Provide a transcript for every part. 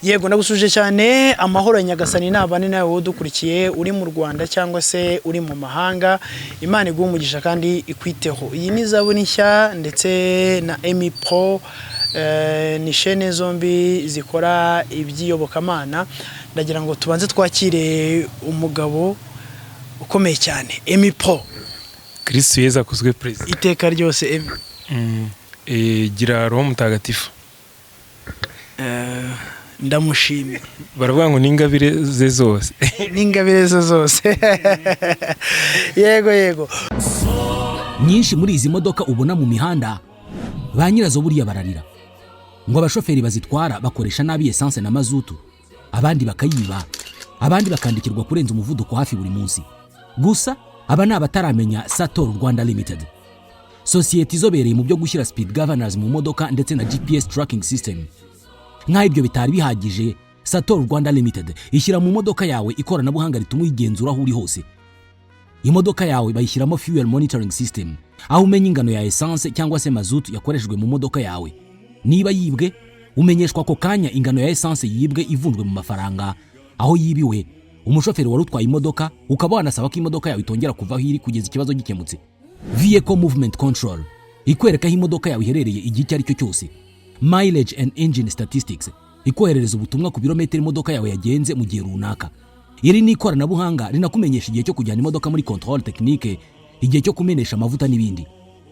Yego ndagusuje cyane amahoro Nyagasani nabane nawe wodukurikiye uri mu Rwanda cyangwa se uri mu mahanga Imana iguha umugisha kandi ikwiteho. Iyi ni zaburi nshya ndetse na Emi Pro ni chaîne zombi zikora ibyiyobokamana. Ndagira ngo tubanze twakire umugabo ukomeye cyane Emi Pro. Kristo Yesu akuzwe president. Iteka ryose Emi. Gira roho mutagatifu. Ndamushimye. Baravuga ngo ningabire ze zose. Ningabire ze zose. Yego. Nyinshi muri izi modoka ubona mu mihanda ba nyirazo buriya bararira. Ngo abashoferi bazitwara bakoresha nabi essence na mazutu. Abandi bakayiba. Abandi bakandikirwa kurenza umuvuduko hafi buri munsi. Gusa aba ni abataramenya Sator Rwanda Limited. Societe izobereye mu byo gushyira speed governors mu modoka ndetse na GPS tracking system. Nk'ibyo bitari bihagije, Sator Rwanda Limited ishyira mu modoka yawe ikoranabuhanga rituma uyigenzura aho uri hose. Imodoka yawe bayishyiramo fuel monitoring system, aho umenya ingano ya essence cyangwa se mazutu yakoreshejwe mu modoka yawe. Niba yibwe, umenyeshwa ko kanya ingano ya essence yibwe ivunjwe mu mafaranga, aho yibiwe umushoferi wari utwaye imodoka ukaba wanasaba ko imodoka yawe itongera kuva aho iri kugeza ikibazo gikemutse. Vehicle movement control ikwereka aho imodoka yawe iherereye igihe icyo ari cyo cyose. Mileage and engine statistics ikoherereza ubutumwa ku birometero imodoka yawe yagenze mu gihe runaka. Iri ni ikoranabuhanga rinakumenyesha igihe cyo kujyana imodoka muri control technique, igihe cyo kumenesha amavuta n'ibindi.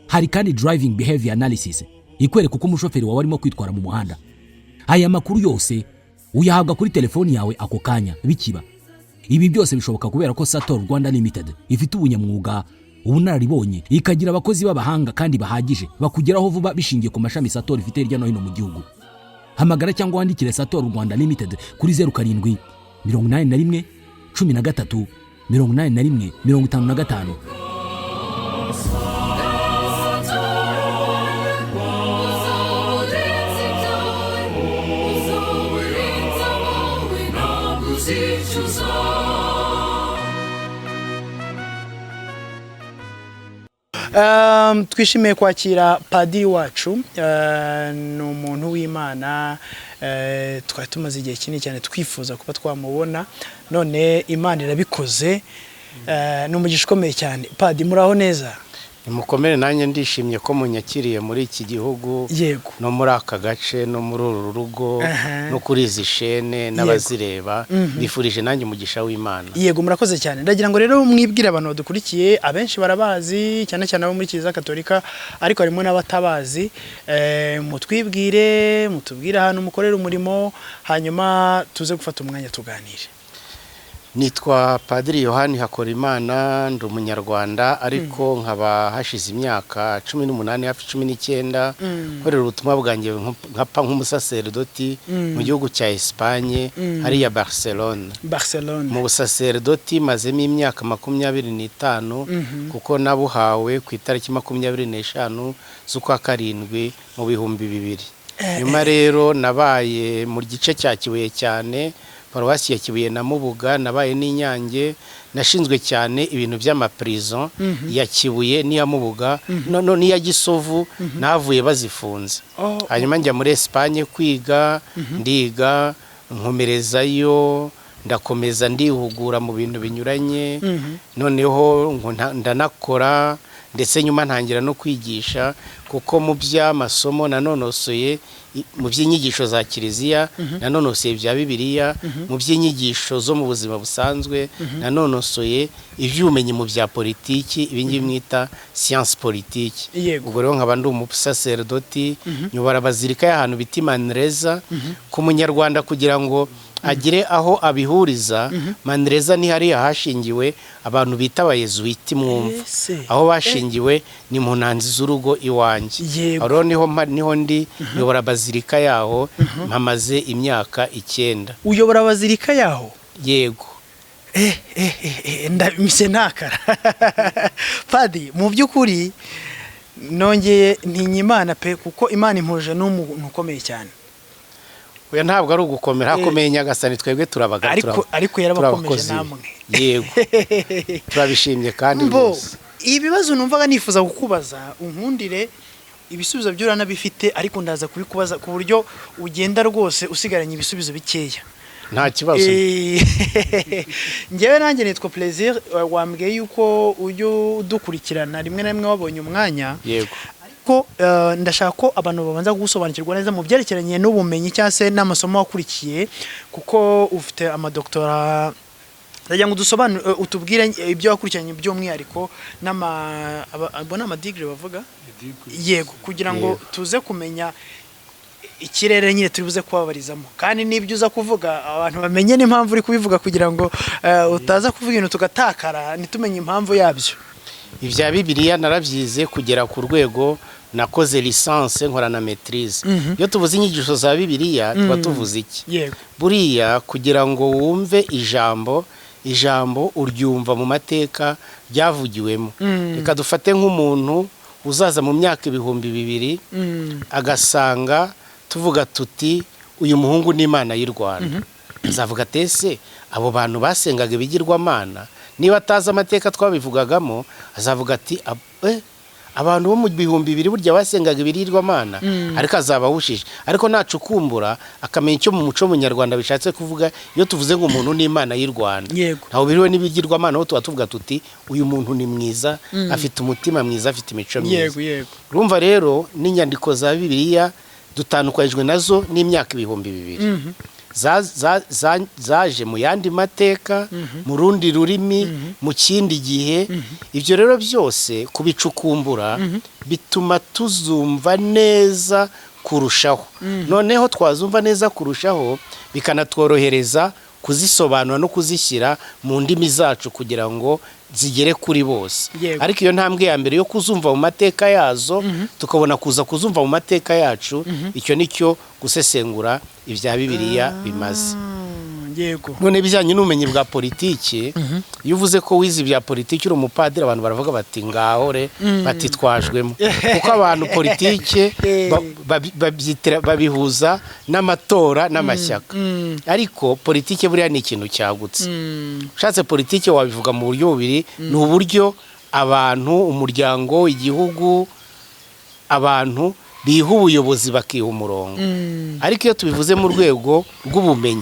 Hari kandi driving behavior analysis ikwereka uko umushoferi wawe arimo kwitwara mu muhanda. Aya makuru yose uyahabwa kuri telefoni yawe ako kanya bikiba. Ibi byose bishoboka kubera ko Sator Rwanda Limited ifite ubunyamwuga, ubunararibonye, ikagira abakozi b'abahanga kandi bahagije bakugeraho vuba bishingiye ku mashami Sator ifite hirya no hino mu gihugu. Hamagara cyangwa wandikire Sator Rwanda Limited kuri 07 81 13 81 55. Twishimiye kwakira padiri wacu, ni umuntu w'Imana, twari tumaze igihe kinini cyane twifuza kuba twamubona, none Imana irabikoze, ni umugisha ukomeye cyane. Padiri muraho neza? Mukomere nanjye ndishimye ko munyakiriye muri iki gihugu. Yego. No muri aka gace no muri uru rugo no kuri izi shene n'abazireba bifurije nanjye umugisha w'Imana. Yego murakoze cyane. Ndagira ngo rero mwibwire abantu badukurikiye, abenshi barabazi cyane cyane abo muri Kiliziya Gatolika, ariko harimo n'abatabazi. Mutwibwire, mutubwire ahantu mukorera umurimo, hanyuma tuze gufata umwanya tuganire. Nitwa Padiri Yohani Hakorimana, ndi umunyarwanda ariko nkaba hashize imyaka 18 hafi 19 korera ubutumwa bwanjye nkapa nk'umusaserdoti mu gihugu cya Espagne hariya Barcelona. Mu busaserdoti mazemo imyaka 25 kuko nabuhawe ku itariki 25 z'ukwa karindwi mu bihumbi 2000. Nyuma rero nabaye mu gice cya Kibuye cyane, Paruwasi ya Kibuye na Mubuga, nabaye n'Inyange, nashinzwe cyane ibintu by'amaprison ya Kibuye n'iya Mubuga, n'iya Gisovu navuye bazifunze. Hanyuma njya muri Espagne kwiga, ndiga, nkomerezayo, ndakomeza ndihugura mu bintu binyuranye, noneho ndanakora, ndetse nyuma ntangira no kwigisha kuko mu by'amasomo nanonosoye mu by'inyigisho za Kiliziya, nanonosoye bya Bibiliya, mu by'inyigisho zo mu buzima busanzwe, nanonosoye iby'ubumenyi mu bya politiki, ibingi mwita science politique. Ubwo rero nkaba ndi umusaserdoti, nyobora bazilika y'ahantu bita Manresa ku munyarwanda kugira ngo agire aho abihuriza. Manresa ni hari hashingiwe abantu bita abayezuiti mwumva, aho bashingiwe ni mu nanzi z'urugo iwanjye. Aho niho ndi nyobora bazilika yaho, mpamaze imyaka 9. Uyobora bazilika yaho? Yego. Ndamise nakara. Padiri mu by'ukuri nongeye ntinya Imana pe, kuko Imana impuje n'umuntu ukomeye cyane. Oya ntabwo ari ugukomera, hakomeye Nyagasani, twebwe turabaga ariko yarabakomeje namwe. Yego. Turabishimye kandi bose. Ibibazo numvaga nifuza kukubaza, unkundire ibisubizo byo uranabifite ariko ndaza kubikubaza ku buryo ugenda rwose usigaranye ibisubizo bikeya. nta kibazo. Ngewe nanjye nitwa Plaisir, wambwiye yuko ujya udukurikirana rimwe na rimwe wabonye umwanya. Yego. Ko ndashaka ko abantu babanza gusobanukirwa neza mu byerekeranye n'ubumenyi cyangwa se n'amasomo wakurikiye, kuko ufite amadoktora. Ndagira ngo utubwire ibyo wakurikiranye by'umwihariko n'amadigre bavuga. Yego, kugira ngo tuze kumenya ikirere nyine turi buze kubabarizamo, kandi n'ibyo uza kuvuga abantu bamenye n'impamvu uri kubivuga, kugira ngo utaza kuvuga ibintu tugatakara ntitumenye impamvu yabyo. Ibya Bibiliya narabyize kugera ku rwego nakoze licence nkora na maîtrise. Iyo tuvuze inyigisho za Bibiliya tuba tuvuze iki? Yego. Buriya kugira ngo wumve ijambo uryumva mu mateka ryavugiwemo. Reka dufate nk'umuntu uzaza mu myaka 2000 agasanga tuvuga tuti uyu muhungu n'Imana y'u Rwanda. Azavuga tese abo bantu basengaga ibigirwamana, niba atazi amateka twabivugagamo azavuga ati abantu bo mu 2000 burya basengaga ibirirwamana, ariko azaba wushije. Ariko nacukumbura akamenya icyo mu muco munyarwanda bishatse kuvuga iyo tuvuze ngo umuntu n'Imana y'u Rwanda. Ntaho biriwe n'ibigirwamana, aho tuvuga tuti uyu muntu ni mwiza, afite umutima mwiza, afite imico myiza. Yego. Urumva rero n'inyandiko za Bibiliya dutandukanyijwe nazo n'imyaka 2000. Zaje mu yandi mateka, mu rundi rurimi, mu kindi gihe. Ibyo rero byose kubicukumbura bituma tuzumva neza kurushaho. Noneho twazumva neza kurushaho bikanatworohereza kuzisobanura no kuzishyira mu ndimi zacu kugira ngo zigere kuri bose. Ariko iyo ntambwe ya mbere yo kuzumva mu mateka yazo tukabona kuza kuzumva mu mateka yacu, icyo nicyo gusesengura ibya Bibiliya bimaze. Yego. None bijyanye n'ubumenyi bwa politiki, iyo uvuze ko wize ibya politiki uri umupadiri, abantu baravuga bati ngahore batitwajwemo, kuko abantu politiki babihuza n'amatora n'amashyaka. Ariko politiki buriya ni ikintu cyagutse. Ushatse politiki wabivuga mu buryo bubiri, ni uburyo abantu, umuryango, igihugu, abantu biha ubuyobozi bakiha umurongo. Ariko iyo tubivuze mu rwego rw'ubumenyi,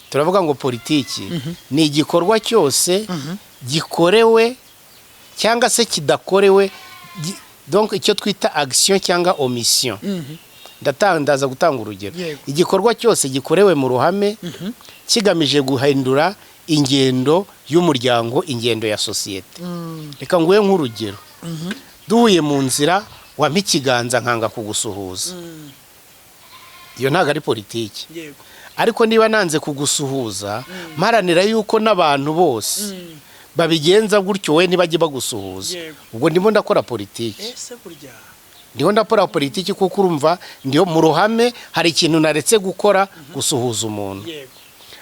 turavuga ngo politiki ni igikorwa cyose gikorewe cyangwa se kidakorewe, donc icyo twita action cyangwa omission. Ndaza gutanga urugero. Igikorwa cyose gikorewe mu ruhame kigamije guhindura ingendo y'umuryango, ingendo ya societe. Reka nguhe nk'urugero. Duhuye mu nzira wampa ikiganza nkanga kugusuhuza, iyo ntago ari politiki. Ariko niba nanze kugusuhuza mparanira yuko n'abantu bose babigenza gutyo, we ntibajye bagusuhuza, ubwo ndimo ndakora politiki. Ndiho ndakora politiki kuko urumva ndiho mu ruhame hari ikintu naretse gukora, gusuhuza umuntu.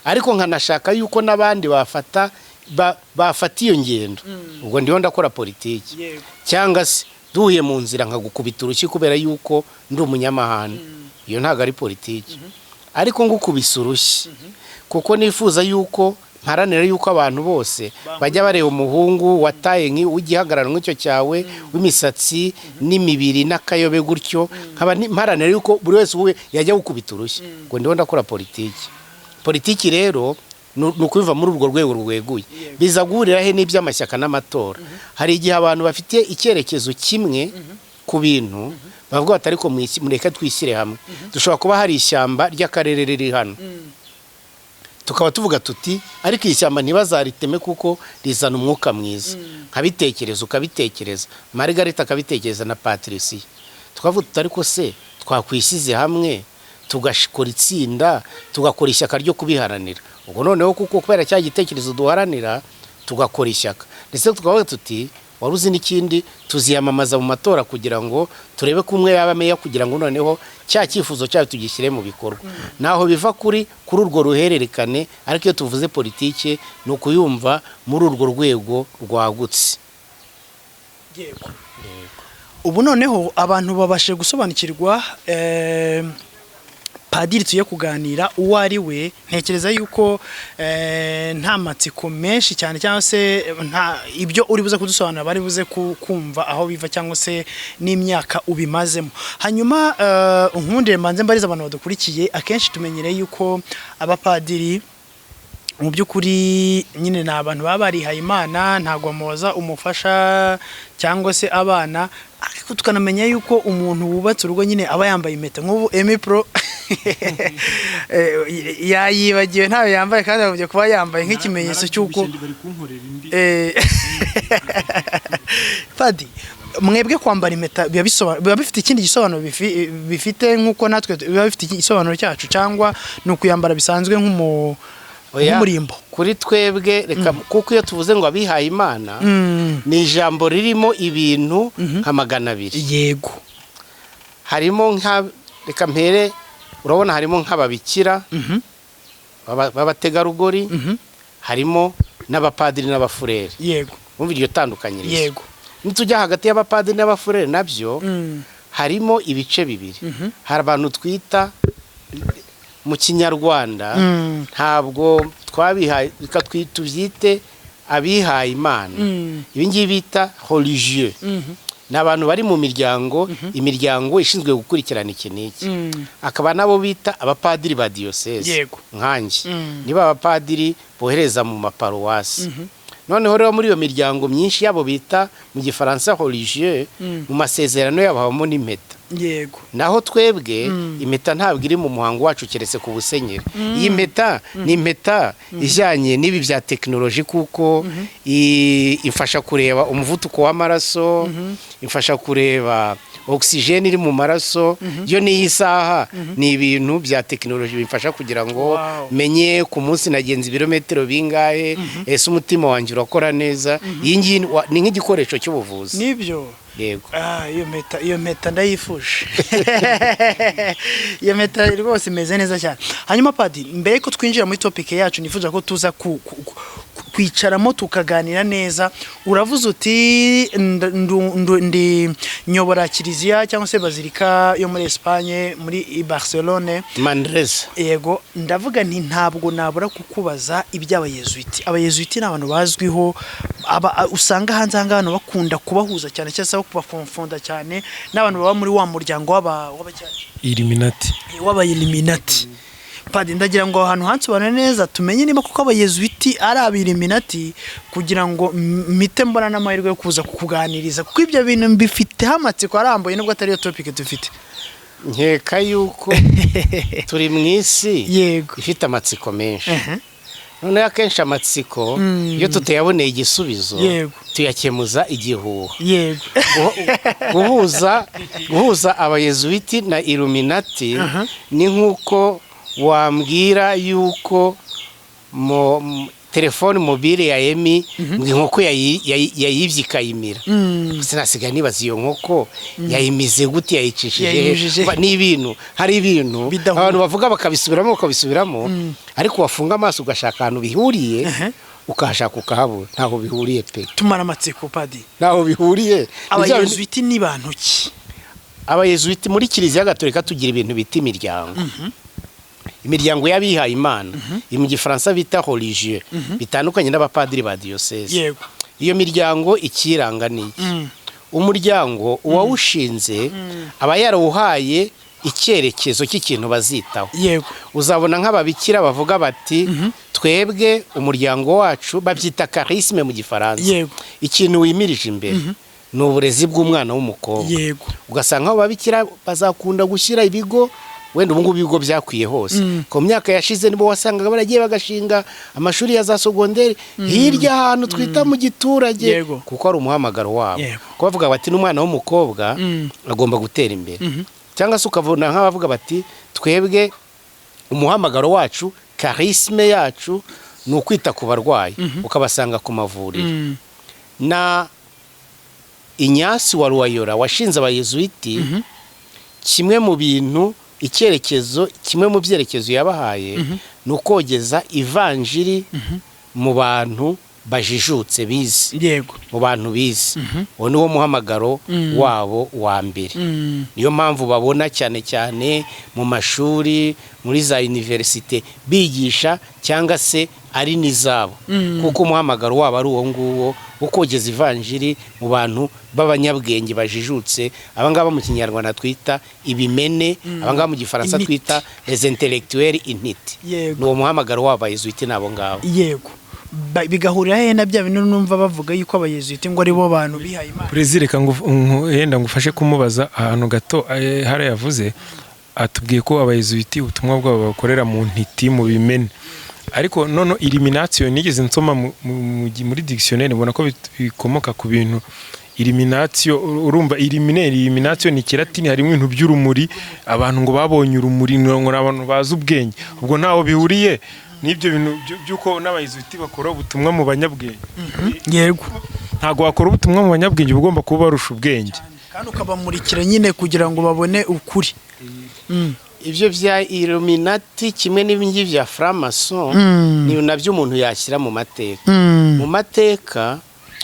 Ariko nkanashaka yuko n'abandi bafata iyo ngendo, ubwo ndiho ndakora politiki. Cyangwa se duhuye mu nzira nkagukubita urushyi kubera yuko ndi umunyamahane, iyo ntago ari politiki. Ariko ngukubisa urushyi kuko nifuza yuko mparanira yuko abantu bose bajya bareba umuhungu wataye w'igihagararo nk'icyo cyawe, w'imisatsi n'imibiri n'akayobe gutyo, mparanira yuko buri wese uwe yajya gukubita urushyi, ngo ndiho ndakora politiki. Politiki rero ni ukubiva muri urwo rwego rweguye. Biza guhurira he n'iby'amashyaka n'amatora. Hari igihe abantu bafite icyerekezo kimwe ku bintu bavuga bati ariko mureke twishyire hamwe. Dushobora kuba hari ishyamba ry'akarere riri hano, tukaba tuvuga tuti ariko ishyamba ntibazariteme kuko rizana umwuka mwiza. Nkabitekereza ukabitekereza, Margarita akabitekereza na Patricia, tukavuga tuti ariko se twakwishyize hamwe tugakora itsinda, tugakora ishyaka ryo kubiharanira. Ubwo noneho kuko kubera cya gitekerezo duharanira tugakora ishyaka, ndetse tukavuga tuti waruzi n'ikindi tuziyamamaza mu matora kugira ngo turebe ko umwe yaba meya, kugira ngo noneho cya cyifuzo cyayo tugishyire mu bikorwa. Naho biva kuri urwo ruhererekane. Ariko iyo tuvuze politiki ni ukuyumva muri urwo rwego rwagutse. Ubu noneho abantu babashe gusobanukirwa padiri tuye kuganira uwo ari we, ntekereza yuko nta matsiko menshi cyane cyangwa se nta ibyo uri buze kudusobanura bari buze kumva aho biva cyangwa se n'imyaka ubimazemo. Hanyuma nkundire mbanze mbariza abantu badukurikiye, akenshi tumenyereye yuko abapadiri mu by'ukuri nyine ni abantu baba barihaye Imana, ntabwo bamubaza umufasha cyangwa se abana, ariko tukanamenya yuko umuntu wubatse urugo nyine aba yambaye impeta. Nk'ubu Emi Pro yayibagiwe ntayo yambaye kandi avuye kuba yambaye nk'ikimenyetso cy'uko Padi, mwebwe kwambara impeta biba bifite ikindi gisobanuro bifite nk'uko natwe biba bifite igisobanuro cyacu, cyangwa ni ukuyambara bisanzwe nk'umurimbo? Kuri twebwe reka kuko iyo tuvuze ngo abihaye Imana ni ijambo ririmo ibintu nka 200. Yego. Harimo reka mpere, urabona harimo nk'ababikira b'abategarugori, harimo n'abapadiri n'abafurere. Yego. Umva iryo tandukanyirizo. Yego. Nitujya hagati y'abapadiri n'abafurere nabyo harimo ibice bibiri. Hari abantu twita mu Kinyarwanda ntabwo twabihaye, reka tubyite abihaye Imana. Ibi ngibi bita religieux. Ni abantu bari mu miryango, imiryango ishinzwe gukurikirana iki n'iki. Akaba nabo bita abapadiri ba diocese nkanjye. Niba abapadiri bohereza mu maparuwasi. Noneho rero muri iyo miryango myinshi yabo bita mu Gifaransa religieux, mu masezerano yabo habamo n'impeta. Yego. Naho twebwe impeta ntabwo iri mu muhango wacu keretse ku busenyeri. Iyi mpeta ni impeta ijyanye n'ibi bya tekinoloji, kuko ifasha kureba umuvuduko w'amaraso, ifasha kureba oxygene iri mu maraso. Yo ni isaha, ni ibintu bya tekinoloji bifasha kugira ngo menye ku munsi nagenze ibirometero bingahe, ese umutima wanjye urakora neza. Iyi ngiyi ni nk'igikoresho cy'ubuvuzi. Nibyo. Yego. Iyo mpeta ndayifuje. Iyo mpeta rwose imeze neza cyane. Hanyuma Padi, mbere ko twinjira muri topic yacu, nifuza ko tuza kwicaramo tukaganira neza. Uravuze uti ndi nyobora kiliziya cyangwa se bazilika yo muri Espagne, muri Barcelone, Manresa. Yego. Ndavuga nti ntabwo nabura kukubaza iby'abayezuiti. Abayezuiti ni abantu bazwiho, usanga hanze hangano bakunda kubahuza cyane cyangwa kubafonfonda cyane n'abantu baba muri wa muryango Illuminati. w'Illuminati. Padi, ndagira ngo ahantu hansobanure neza tumenye niba kuko abayezuiti ari Illuminati, kugira ngo mite mbona n'amahirwe yo kuza kukuganiriza, kuko ibyo bintu mbifite amatsiko arambuye nubwo atari yo topic dufite. Nkeka yuko turi mu isi ifite amatsiko menshi. None akenshi amatsiko iyo tutayaboneye igisubizo tuyakemuza igihuha. Yego. Guhuza abayezuiti na Illuminati ni nk'uko wambwira yuko telefone mobile ya Emi nk'uko yayibye ikayimira. Sinasiga nibaza iyo nkoko yayimize gute, yayicishije. Hari ibintu abantu bavuga bakabisubiramo, ariko wafunga amaso ugashaka ahantu bihuriye, ukahashaka ukahabura. Ntaho bihuriye pe. Tumara amatsiko Padi. Ntaho bihuriye. Abayezuiti ni bantu ki? Abayezuiti muri Kiliziya Gatolika tugira ibintu bita imiryango. Imiryango y'abihaye Imana, mu Gifaransa bita religieux, bitandukanye n'abapadiri ba diocese. Yego. Iyo miryango ikiranga ni iki? Umuryango uwawushinze aba yarawuhaye icyerekezo cy'ikintu bazitaho. Yego. Uzabona nk'ababikira bavuga bati twebwe umuryango wacu babyita charisme mu Gifaransa. Yego. Ikintu wimirije imbere ni uburezi bw'umwana w'umukobwa. Yego. Ugasanga ababikira bazakunda gushyira ibigo, wenda ubu ngubu ibigo byakwiye hose. Ku myaka yashize nibo wasangaga baragiye bagashinga amashuri ya za segonderi hirya ahantu twita mu giturage, kuko ari umuhamagaro wabo. Ko bavuga bati n'umwana w'umukobwa agomba gutera imbere. Cyangwa se ukavuna nk'abavuga bati twebwe umuhamagaro wacu, charisme yacu ni ukwita ku barwayi, ukabasanga ku mavuriro. Na Inyasi wa Ruwayora washinze abayezuiti, kimwe mu bintu icyerekezo, kimwe mu byerekezo yabahaye ni ukogeza ivanjiri mu bantu bajijutse bize yego mu bantu bize uwo niwo muhamagaro wabo wa mbere niyo mpamvu babona cyane cyane mu mashuri muri za universite bigisha cyangwa se ari nizabo kuko umuhamagaro wabo ari uwo nguwo wo kogeza ivanjiri mu bantu b'abanyabwenge bajijutse abangaba mu kinyarwanda twita ibimene abangaba mu gifaransa twita les intellectuels intiti n'uwo muhamagaro w'abayezuiti nabo ngabo yego bigahurira he na bya bintu numva bavuga yuko abayezuiti ngo ari bo bantu bihaye Imana Brezil reka yenda ngufashe kumubaza ahantu gato hara yavuze atubwiye ko abayezuiti ubutumwa bwabo bakorera mu ntiti mu bimene ariko nono elimination nigeze nsoma muri dictionnaire mbona ko bikomoka ku bintu elimination urumva elimination ni kiratini harimo ibintu by'urumuri abantu ngo babonye urumuri ngo abantu bazi ubwenge ubwo ntaho bihuriye n'ibyo bintu byuko n'abayezuiti bakora ubutumwa mu banyabwenge yego ntago wakora ubutumwa mu banyabwenge ugomba kuba barusha ubwenge kandi ukabamurikira nyine kugira ngo babone ukuri ibyo bya Illuminati kimwe n'ibingi bya Franc-maçon ni nabyo umuntu yashyira mu mateka mu mateka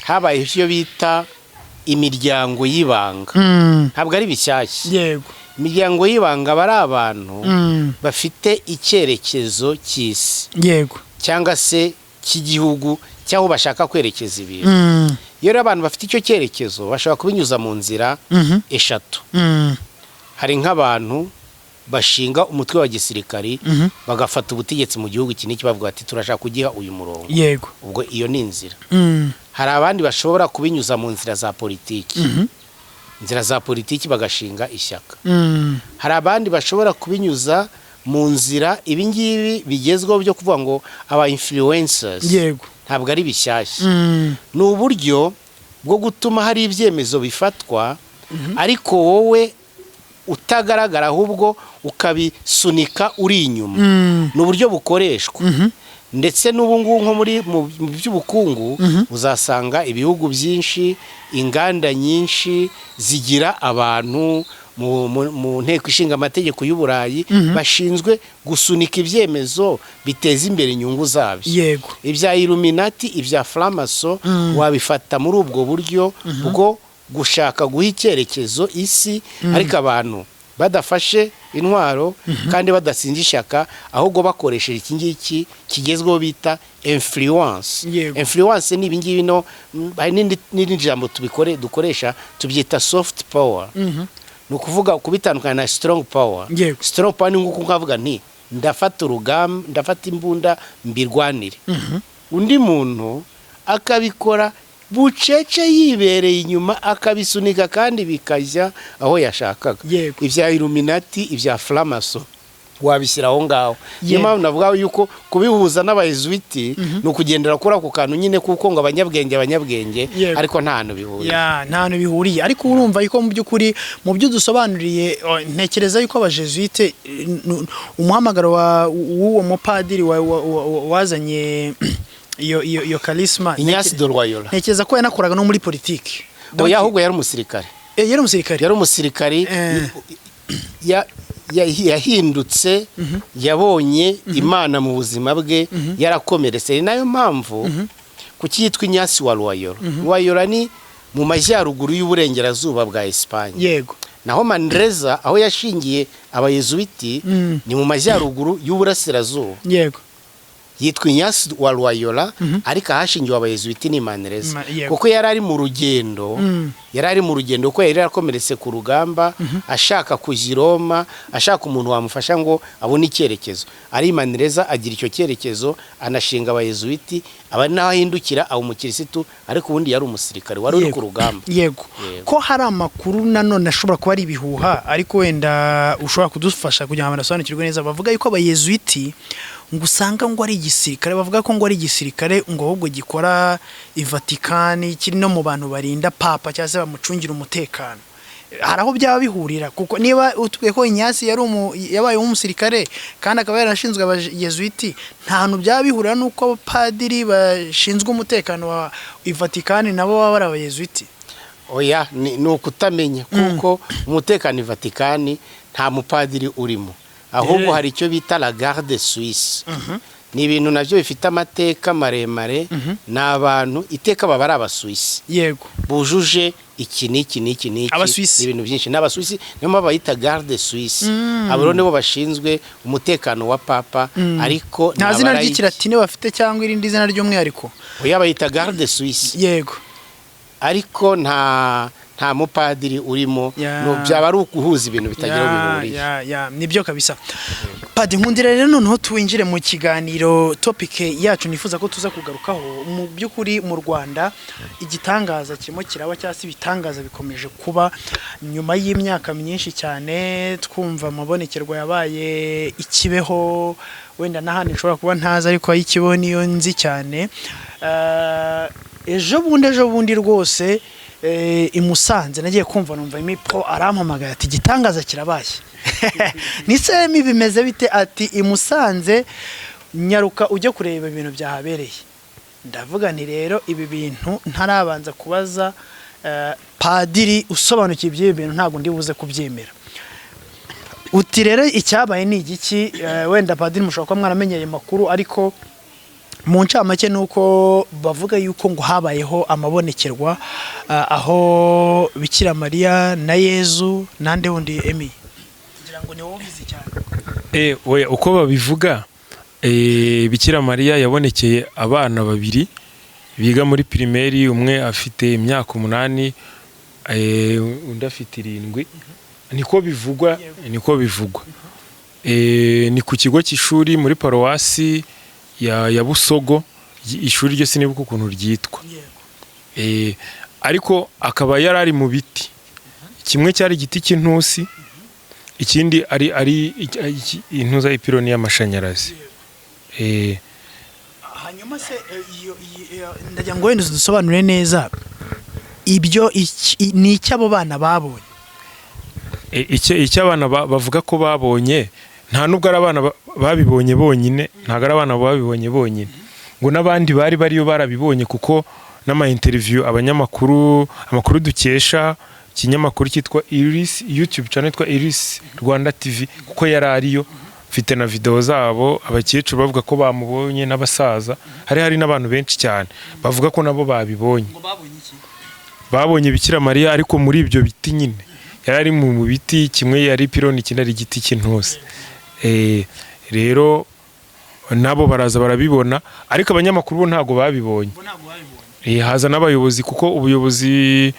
habaye ibyo bita imiryango y'ibanga ntabwo ari bishyashya yego imiryango y'ibanga bari abantu bafite icyerekezo cy'isi yego cyangwa se cy'igihugu cyangwa bashaka kwerekeza ibintu iyo rero abantu bafite icyo cyerekezo bashobora kubinyuza mu nzira eshatu hari nk'abantu bashinga umutwe wa gisirikari bagafata ubutegetsi mu gihugu iki n'iki bavuga ati turashaka kugiha uyu murongo yego ubwo iyo ni inzira hari abandi bashobora kubinyuza mu nzira za politiki inzira za politiki bagashinga ishyaka hari abandi bashobora kubinyuza mu nzira ibingibi bigezweho byo kuvuga ngo aba influencers yego ntabwo ari bishyashya ni uburyo bwo gutuma hari ibyemezo bifatwa ariko wowe utagaragara ahubwo ukabisunika uri inyuma ni uburyo bukoreshwa ndetse n'ubu ngubu nko muri mu by'ubukungu uzasanga ibihugu byinshi inganda nyinshi zigira abantu mu nteko ishinga amategeko y'Uburayi bashinzwe gusunika ibyemezo biteza imbere inyungu zabyo yego ibya Illuminati ibya Franc-maçon wabifata muri ubwo buryo bwo gushaka guha icyerekezo isi ariko abantu badafashe intwaro kandi badasinze ishyaka ahubwo bakoresheje iki ngiki kigezweho bita influence influence ni ibingibi no n'indi jambo dukoresha tubyita soft power ni ukuvuga kubitandukana na strong power strong power ni nk'uko nkavuga nti ndafata urugamba ndafata imbunda mbirwanire undi muntu akabikora bucece yibereye inyuma akabisunika kandi bikajya aho yashakaga ibya Illuminati ibya Franc-maçon wabishyira aho ngaho niyo mpamvu navuga yuko kubihuza n'abayezuiti ni ukugendera kuri ako kantu nyine kuko ngo abanyabwenge ariko nta hantu bihuriye nta hantu bihuriye ariko urumva yuko mu by'ukuri mu byo dusobanuriye ntekereza yuko abajesuite umuhamagaro w'uwo mupadiri wazanye iyo charisma Ignace de Loyola ntekereza ko yanakoraga no muri politiki ahubwo yari umusirikare yahindutse yabonye Imana mu buzima bwe yarakomeretse nayo mpamvu kuki yitwa Ignace wa Loyola Loyola ni mu majyaruguru y'uburengerazuba bwa Espagne yego naho Manresa aho yashingiye abayezuiti ni mu majyaruguru y'uburasirazuba yego yitwa Ignace wa Loyola ariko ahashingiwe abayezuiti ni Manresa kuko yari ari mu rugendo kuko yari yarakomeretse ku rugamba ashaka kujya Roma ashaka umuntu wamufasha ngo abone icyerekezo ari Manresa agira icyo cyerekezo anashinga abayezuiti aba naho ahindukira abo umukirisitu ariko ubundi yari umusirikare wari uri ku rugamba yego ko hari amakuru nanone ashobora kuba ari ibihuha ariko wenda ushobora kudufasha kugira ngo banasobanukirwe neza bavuga yuko abayezuiti ngo usanga ngo ari igisirikare bavuga ko ngo ari igisirikare ngo ahubwo gikora Vatikani kiri no mu bantu barinda papa cyangwa se bamucungira umutekano hari aho byaba bihurira kuko niba utwe ko Ignace yabaye umusirikare kandi akaba yarashinzwe abayezuiti nta hantu byaba bihurira nuko abapadiri bashinzwe umutekano wa Vatikani nabo baba ari abayezuiti oya ni ukutamenya kuko umutekano i Vatikani nta mupadiri urimo ahubwo hari icyo bita la garde suisse ni ibintu nabyo bifite amateka maremare. Ni abantu iteka baba ari Abasuwisi yego bujuje iki n'iki n'iki n'iki, Abasuwisi. ibintu byinshi n'Abasuwisi, niyo mpamvu bayita garde Suisse. Abo rero nibo bashinzwe umutekano wa papa, ariko nta zina ry'ikilatini bafite cyangwa irindi zina ry'umwihariko. oya bayita garde Suisse, yego ariko nta mupadiri urimo. Byaba ari ukuhuza ibintu bitagira bihuriye. nibyo kabisa. Padi nkundira rero noneho twinjire mu kiganiro. Topic yacu nifuza ko tuza kugarukaho mu by'ukuri mu Rwanda igitangaza kirimo kiraba cyangwa se ibitangaza bikomeje kuba nyuma y'imyaka myinshi cyane, twumva amabonekerwa yabaye ikibeho, wenda n'ahandi nshobora kuba ntazi ariko ay'ikibeho niyo nzi cyane. Ejo bundi rwose i Musanze nagiye kumva numva imipo arampamagaye ati igitangaza kirabaye. Nisemi bimeze bite? Ati i Musanze nyaruka ujye kureba ibintu byahabereye. Ndavuga nti rero ibi bintu ntarabanza kubaza padiri usobanukiye ibyo bintu ntago ndi buze kubyemera. Uti rero icyabaye ni igiki? Wenda padiri mushobora kuba mwaramenyeye makuru, ariko mu ncamake nuko bavuga yuko ngo habayeho amabonekerwa aho Bikira Mariya na Yezu nande wundi Emi kugira ngo ni wowe ubizi cyane. Oya uko babivuga, Bikira Mariya yabonekeye abana babiri biga muri primaire, umwe afite imyaka 8 undi afite 7. Niko bivugwa, ni ku kigo cy'ishuri muri paruwasi ya Busogo. Ishuri ryo sinibuka ukuntu ryitwa. Ariko akaba yarari mu biti, kimwe cyari igiti cy'intusi, ikindi ari intuza ipironi y'amashanyarazi. Hanyuma se ndagira ngo wenda dusobanure neza ibyo ni icy'abo bana babonye. Icyo abana bavuga ko babonye nta nubwo ari abana babibonye bonyine, ntago ari abana babibonye bonyine, ngo n'abandi bariyo barabibonye, kuko n'ama interview amakuru dukesha ikinyamakuru cyitwa Iris, YouTube channel yitwa Iris Rwanda TV, kuko yarariyo mfite na video zabo, abakecuru bavuga ko bamubonye n'abasaza, hari n'abantu benshi cyane bavuga ko nabo babibonye. Ngo babonye iki? Babonye Bikira Mariya ariko muri ibyo biti nyine, yarari mu biti, kimwe yari pironi, ikindi ari igiti cy'intusi. Rero nabo baraza barabibona, ariko abanyamakuru bo ntago babibonye. Haza n'abayobozi, kuko ubuyobozi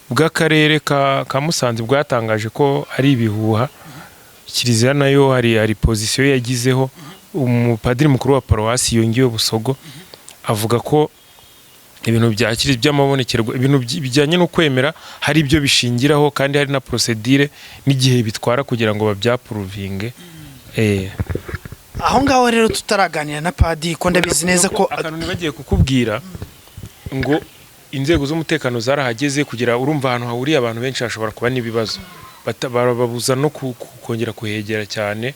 bw'akarere ka Musanze bwatangaje ko ari ibihuha. Kiliziya nayo hari position yagizeho. Umupadiri mukuru wa paruwasi yongiwe Busogo avuga ko ibintu byakiri by'amabonekerwa, ibintu bijyanye no kwemera, hari ibyo bishingiraho, kandi hari na procedure n'igihe bitwara kugira ngo babyapuruvinge. Aho ngaho rero tutaraganira na padiri ko ndabizi neza ko akantu bagiye kukubwira ngo inzego z'umutekano zarahageze, kugira urumva ahantu hahuriye abantu benshi hashobora kuba n'ibibazo, barababuza no kongera kuhegera cyane.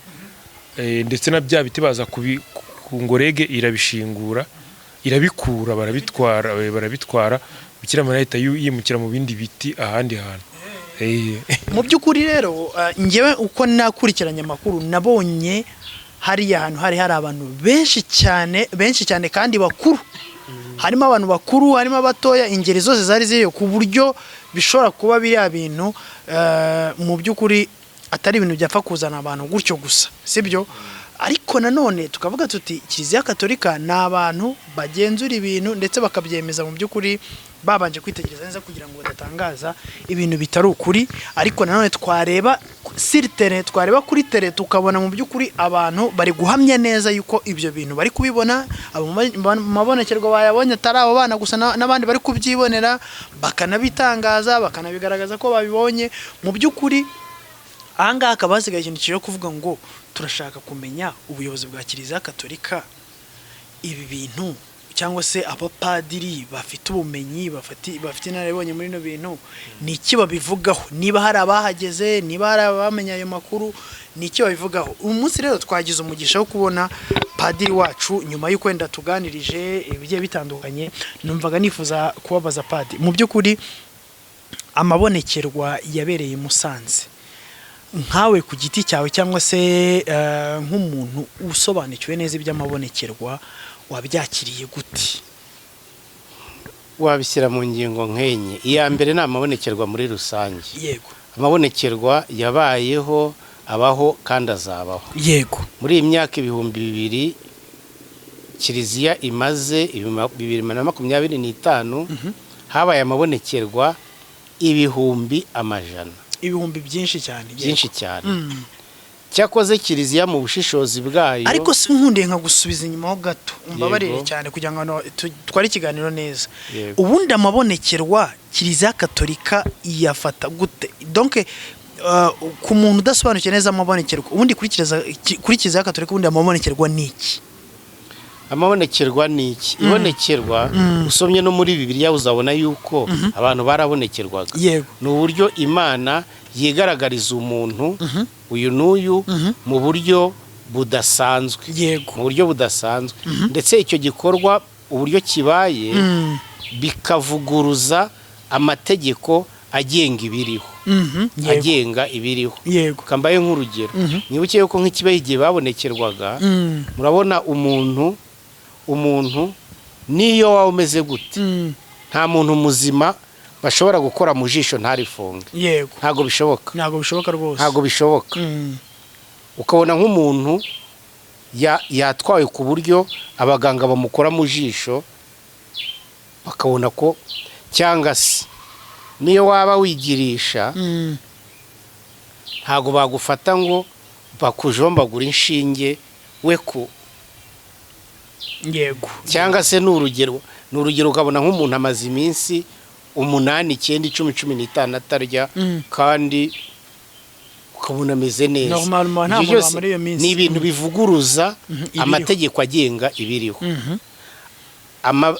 Ndetse na bya biti baza kungorege irabishingura, irabikura, barabitwara Bikira Mariya ahita yimukira mu bindi biti ahandi hantu. Mu by'ukuri rero ngewe uko nakurikiranye amakuru nabonye hari ahantu hari abantu benshi cyane kandi bakuru. Harimo abantu bakuru, harimo abatoya, ingeri zose zari ziriyo, ku buryo bishobora kuba biriya bintu mu by'ukuri atari ibintu byapfa kuzana abantu gutyo gusa, sibyo? Ariko nanone tukavuga tuti Kiliziya Katolika ni abantu bagenzura ibintu ndetse bakabyemeza mu by'ukuri, babanje kwitegereza neza kugira ngo badatangaza ibintu bitari ukuri. Ariko nanone twareba kuri tele tukabona mu by'ukuri abantu bari guhamya neza yuko ibyo bintu bari kubibona, amabonekerwa bayabonye, atari abo bana gusa, n'abandi bari kubyibonera bakanabitangaza, bakanabigaragaza ko babibonye. Mu by'ukuri ahangaha hakaba hasigaye ikintu cyo kuvuga ngo turashaka kumenya ubuyobozi bwa Kiliziya Katolika ibi bintu, cyangwa se abapadiri bafite ubumenyi, bafite inararibonye muri no bintu, ni iki babivugaho? Niba hari abahageze, niba hari abamenya ayo makuru, ni iki babivugaho? Uyu munsi rero twagize umugisha wo kubona padiri wacu, nyuma y'uko wenda tuganirije ibigiye bitandukanye, numvaga nifuza kubabaza padiri, mu by'ukuri amabonekerwa yabereye Musanze, nkawe ku giti cyawe cyangwa se nk'umuntu usobanukiwe neza iby'amabonekerwa wabyakiriye gute? wabishyira mu ngingo nk'enye. iya mbere ni amabonekerwa muri rusange. Yego. amabonekerwa yabayeho, abaho kandi azabaho. Yego. muri iyi myaka 2000 kiliziya imaze 2025 habaye amabonekerwa ibihumbi amajana. Ibihumbi byinshi cyane. byinshi cyane. cyakoze kiliziya mu bushishozi bwayo. ariko si nkundiye nka gusubiza inyuma ho gato umbabarire cyane kugira ngo tware ikiganiro neza. ubundi amabonekerwa kiliziya katolika iyafata gute? Donc ku muntu udasobanukiye neza amabonekerwa ubundi kuri kiliziya katolika ubundi amabonekerwa ni iki? amabonekerwa ni iki? ibonekerwa usomye no muri Bibiliya uzabona yuko abantu barabonekerwaga. Yego. ni uburyo Imana yigaragariza umuntu uyu n'uyu mu buryo budasanzwe. Yego. mu buryo budasanzwe. ndetse icyo gikorwa uburyo kibaye bikavuguruza amategeko agenga ibiriho. agenga ibiriho. Yego. kambaye nk'urugero. nibuke yuko nk'ikibaye igihe babonekerwaga murabona umuntu niyo waba umeze gute nta muntu muzima bashobora gukora mu jisho ntarifunge. Yego. ntago bishoboka. Ntago bishoboka rwose. ntago bishoboka. ukabona nk'umuntu yatwaye ku buryo abaganga bamukora mu jisho bakabona ko, cyangwa se niyo waba wigirisha ntago bagufata ngo bakujombagura inshinge we ku. Yego. cyangwa se ni urugero ukabona nk'umuntu amaze iminsi 8, 9, 10, 15 atarya kandi ukabona ameze neza. ni ibintu bivuguruza amategeko agenga ibiriho.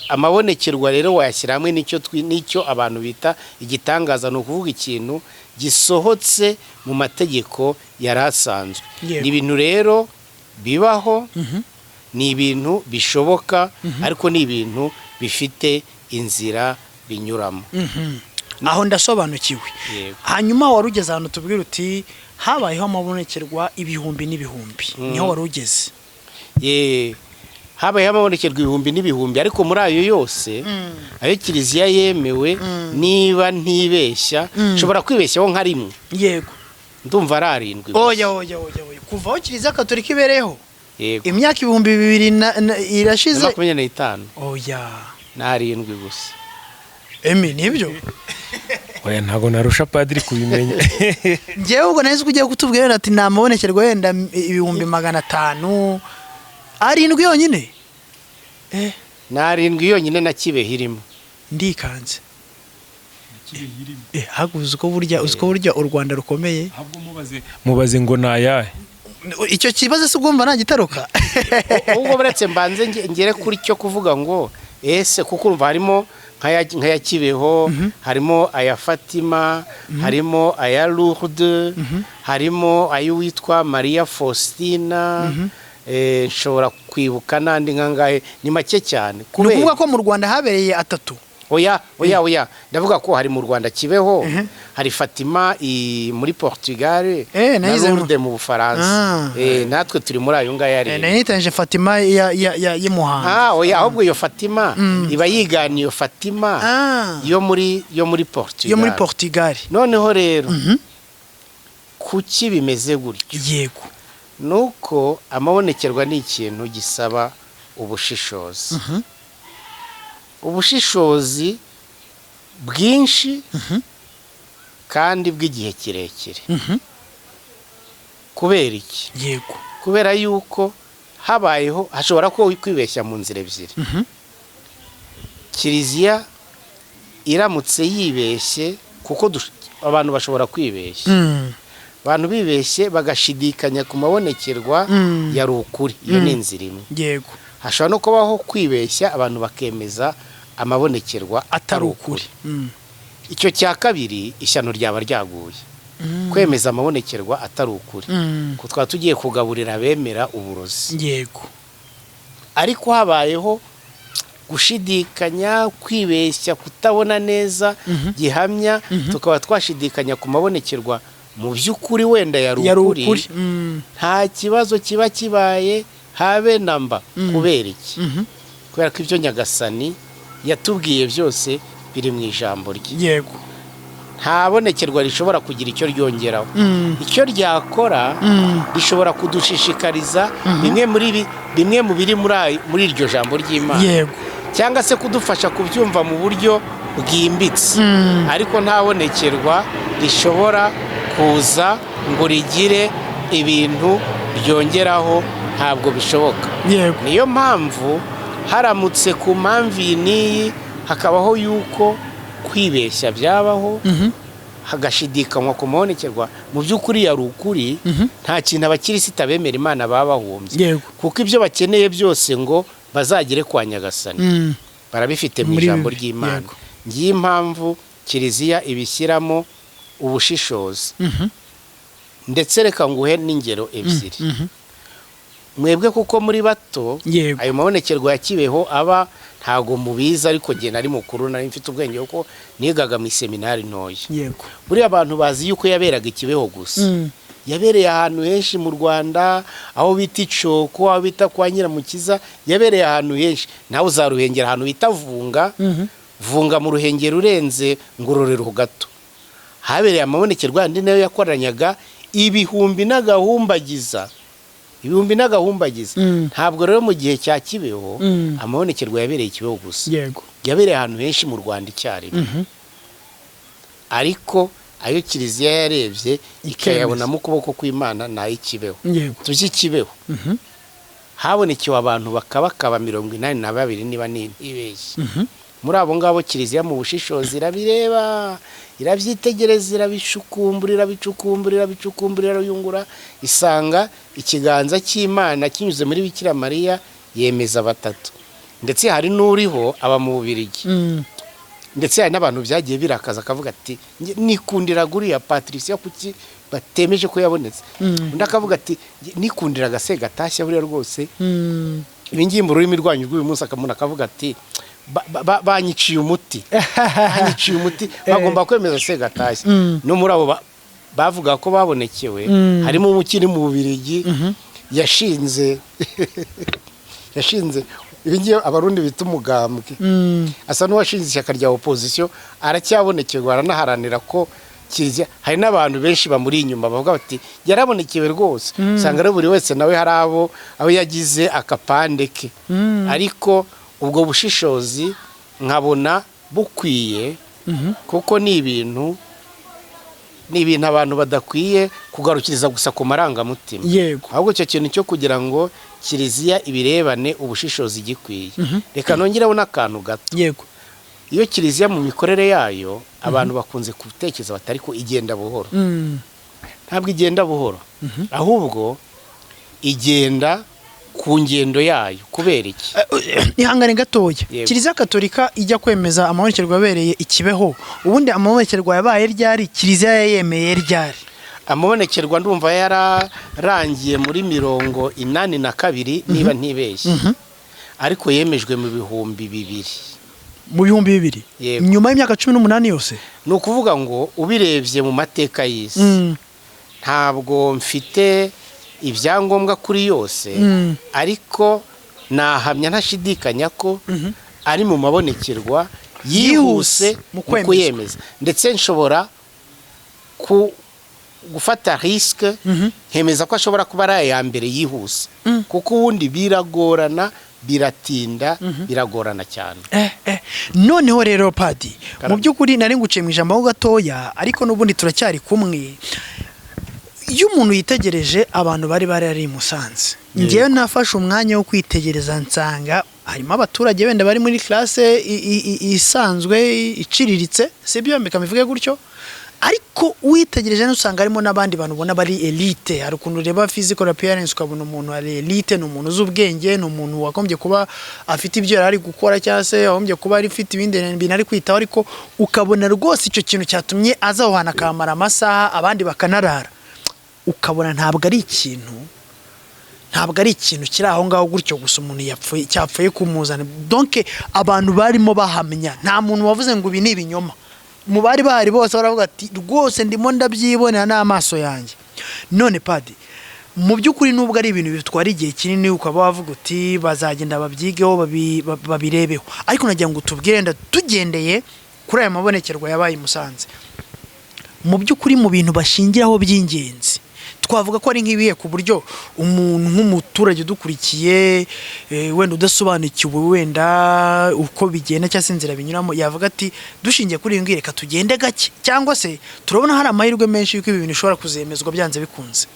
amabonekerwa rero wayashyira hamwe n'icyo abantu bita igitangaza, ni ukuvuga ikintu gisohotse mu mategeko yari asanzwe. ni ibintu rero bibaho, ni ibintu bishoboka, ariko ni ibintu bifite inzira binyuramo. aho ndasobanukiwe. hanyuma warugeze ahantu tubwira uti habayeho amabonekerwa ibihumbi n'ibihumbi. niho warugeze. habayeho amabonekerwa ibihumbi n'ibihumbi, ariko muri ayo yose ayo kiliziya yemewe, niba ntibeshya nshobora kwibeshyaho nka rimwe. Yego. ndumva ari 7. oya kuva aho kiliziya katolika ibereyeho. Yego. imyaka 2000 irashize. 25. oya. ni 7 gusa. nibyo. oya ntago narusha padiri kubimenya. Njyewe ubwo nahise ugiye kutubwira ati nta mabonekerwa yenda 500 7 yonyine. ni 7 yonyine na Kibeho irimo. ndikanze. haguze uko burya u Rwanda rukomeye. mubaze ngo nayahe icyo kibazo se ugomba nagitaruka. ubwo buretse mbanze ngere kuri cyo kuvuga ngo ese kuko urumva harimo nk'aya Kibeho, harimo aya Fatima, harimo aya Lourdes, harimo ayo witwa Maria Faustina, nshobora kwibuka n'andi nkangahe, ni make cyane. ni ukuvuga ko mu Rwanda habereye 3. oya ndavuga ko hari mu Rwanda Kibeho, hari Fatima muri Portugal, na Lourdes mu Bufaransa. natwe turi muri ayo ngaya. nitanje Fatima ya Muhanga. oya ahubwo iyo Fatima iba yiganiye Fatima yo muri Portugal. yo muri Portugal. noneho rero kuki bimeze gutyo? Yego. nuko amabonekerwa ni ikintu gisaba ubushishozi. ubushishozi bwinshi kandi bw'igihe kirekire. kubera iki? Yego. kubera yuko hashobora ko kwibeshya mu nzira ebyiri. kiliziya iramutse yibeshye, kuko abantu bashobora kwibeshya. abantu bibeshye bagashidikanya ku mabonekerwa yari ukuri. iyo ni inzira imwe. Yego. hashobora no kubaho kwibeshya abantu bakemeza amabonekerwa atari ukuri. icyo cya kabiri ishyano ryaba ryaguye. kwemeza amabonekerwa atari ukuri, ko twaba tugiye kugaburira abemera uburozi. Yego. ariko habayeho gushidikanya, kwibeshya, kutabona neza gihamya, tukaba twashidikanya ku mabonekerwa mu by'ukuri wenda yari ukuri nta kibazo kiba kibaye habe namba. kubera iki? kubera ko ibyo Nyagasani yatubwiye byose biri mu ijambo rye. yego, nta bonekerwa rishobora kugira icyo ryongeraho. icyo ryakora rishobora kudushishikariza bimwe mu biri muri iryo jambo ry'Imana. yego, cyangwa se kudufasha kubyumva mu buryo bwimbitse. ariko nta bonekerwa rishobora kuza ngo rigire ibintu byongeraho, ntabwo bishoboka. yego, niyo mpamvu haramutse ku mpamvu iyi n'iyi hakabaho yuko kwibeshya byabaho, hagashidikanywa ku mabonekerwa, mu by'ukuri yari ukuri, nta kintu abakirisita bemera Imana baba bahombye. yego, kuko ibyo bakeneye byose ngo bazagere kwa Nyagasani barabifite mu ijambo ry'Imana. ngiye impamvu Kiliziya ibishyiramo ubushishozi. ndetse reka nguhe n'ingero ebyiri. mwebwe kuko muri bato, Yego. ayo mabonekerwa ya Kibeho aba ntago mubiza, ariko gihe nari mukuru nari mfite ubwenge kuko nigaga mu seminari ntoya. yego, buri abantu bazi yuko yaberaga i Kibeho gusa. yabereye ahantu henshi mu Rwanda, aho bita Icoko, aho bita kwa Nyiramukiza, yabereye ahantu henshi. nawe uzaruhengera ahantu bita Vunga. Vunga mu Ruhengero urenze Ngororero gato, habereye amabonekerwa andi nayo yakoranyaga ibihumbi n'agahumbagiza. ntabwo rero mu gihe cya Kibeho amabonekerwa yabereye i Kibeho gusa. yego, yabereye ahantu henshi mu Rwanda icyarimwe. ariko ayo Kiliziya yarebye ikayabonamo ukuboko kw'Imana ni ay'Ikibeho. yego, tujye Kibeho habonekewe abantu bakabakaba 82 niba ntibeshye. muri abo ngabo Kiliziya mu bushishozi irabireba, irabyitegereza, irabicukumbura, irayungura, isanga ikiganza cy'Imana kinyuze muri Bikira Mariya yemeza batatu. ndetse hari n'uriho aba mu Bubiligi. ndetse hari n'abantu byagiye birakaza akavuga ati nikundira guriya Patricia kuki batemeje ko yabonetse. undi akavuga ati nikundira Gasega Gatashya buriya rwose. ibi ngiye mu rurimi rwanyu rw'uyu munsi akavuga ati banyiciye umuti. bagomba kwemeza Segatashya. no muri abo bavuga ko babonekewe harimo umukiri mu Bubiligi yashinze ibingiye abarundi bita umugambwe. asa n'uwashinze ishyaka rya opposition, aracyabonekerwa, aranaharanira ko Kiliziya. hari n'abantu benshi bamuri inyuma bavuga bati yarabonekewe rwose. usanga rero buri wese nawe hari abo yagize akapande ke. ariko ubwo bushishozi nkabona bukwiye, kuko ni ibintu abantu badakwiye kugarukiriza gusa ku marangamutima. yego, ahubwo icyo kintu cyo kugira ngo Kiliziya ibirebane ubushishozi gikwiye. reka nongereho n'akantu gato. yego, iyo Kiliziya mu mikorere yayo abantu bakunze gutekereza batari ko igenda buhoro. ntabwo igenda buhoro, ahubwo igenda ku ngendo yayo. kubera iki? ihangane gatoya. Yego. Kiliziya Gatolika ijya kwemeza amabonekerwa yabereye i Kibeho, ubundi amabonekerwa yabaye ryari? Kiliziya yayemeye ryari? amabonekerwa ndumva yararangiye muri 82 niba ntibeshye. ariko yemejwe mu 2000. mu 2000? Yego. nyuma y'imyaka 18 yose? ni ukuvuga ngo ubirebye mu mateka y'isi, ntabwo mfite ibyangombwa kuri yose, ariko nahamya ntashidikanya ko ari mu mabonekerwa yihuse mu kuyemeza. ndetse nshobora gufata risque nkemeza ko ashobora kuba ari aya mbere yihuse, kuko ubundi biragorana, biratinda, biragorana cyane. noneho rero Padi, mu by'ukuri nari nguciye mu ijambo ho gatoya, ariko n'ubundi turacyari kumwe. iyo umuntu yitegereje abantu bari i Musanze, ngewe nafashe umwanya wo kwitegereza nsanga harimo abaturage benda bari muri classe isanzwe iciriritse, sibyo mbikamivuge gutyo, ariko witegereje n'usanga harimo n'abandi bantu ubona bari elite. hari ukuntu ureba physical appearance ukabona umuntu ari elite, ni umuntu z'ubwenge, ni umuntu wakombye kuba afite ibyo yari gukora, cyangwa se wakombye kuba ari afite ibindi bintu ari kwitaho, ariko ukabona rwose icyo kintu cyatumye aza aho hantu akamara amasaha, abandi bakanarara. ukabona ntabwo ari ikintu kiri aho ngaho gutyo gusa umuntu cyapfuye kumuzana. donc abantu barimo bahamya, nta muntu wavuze ngo ibi ni ibinyoma. mu bari bahari bose baravuga ati rwose ndimo ndabyibonera n'amaso yanjye. None Padi, mu by'ukuri nubwo ari ibintu bitwara igihe kinini ukaba wavuga uti bazagenda babyigeho babirebeho, ariko nagira ngo tubwire tugendeye kuri aya mabonekerwa yabaye i Musanze, mu by'ukuri mu bintu bashingiraho by'ingenzi twavuga ko ari nk'ibihe, ku buryo umuntu nk'umuturage udukurikiye wenda udasobanukiwe wenda uko bigenda cyangwa se inzira binyuramo yavuga ati dushingiye kuri iyi ngiyi reka tugende gake, cyangwa se turabona hari amahirwe menshi y'uko ibi bintu bishobora kuzemezwa byanze bikunze?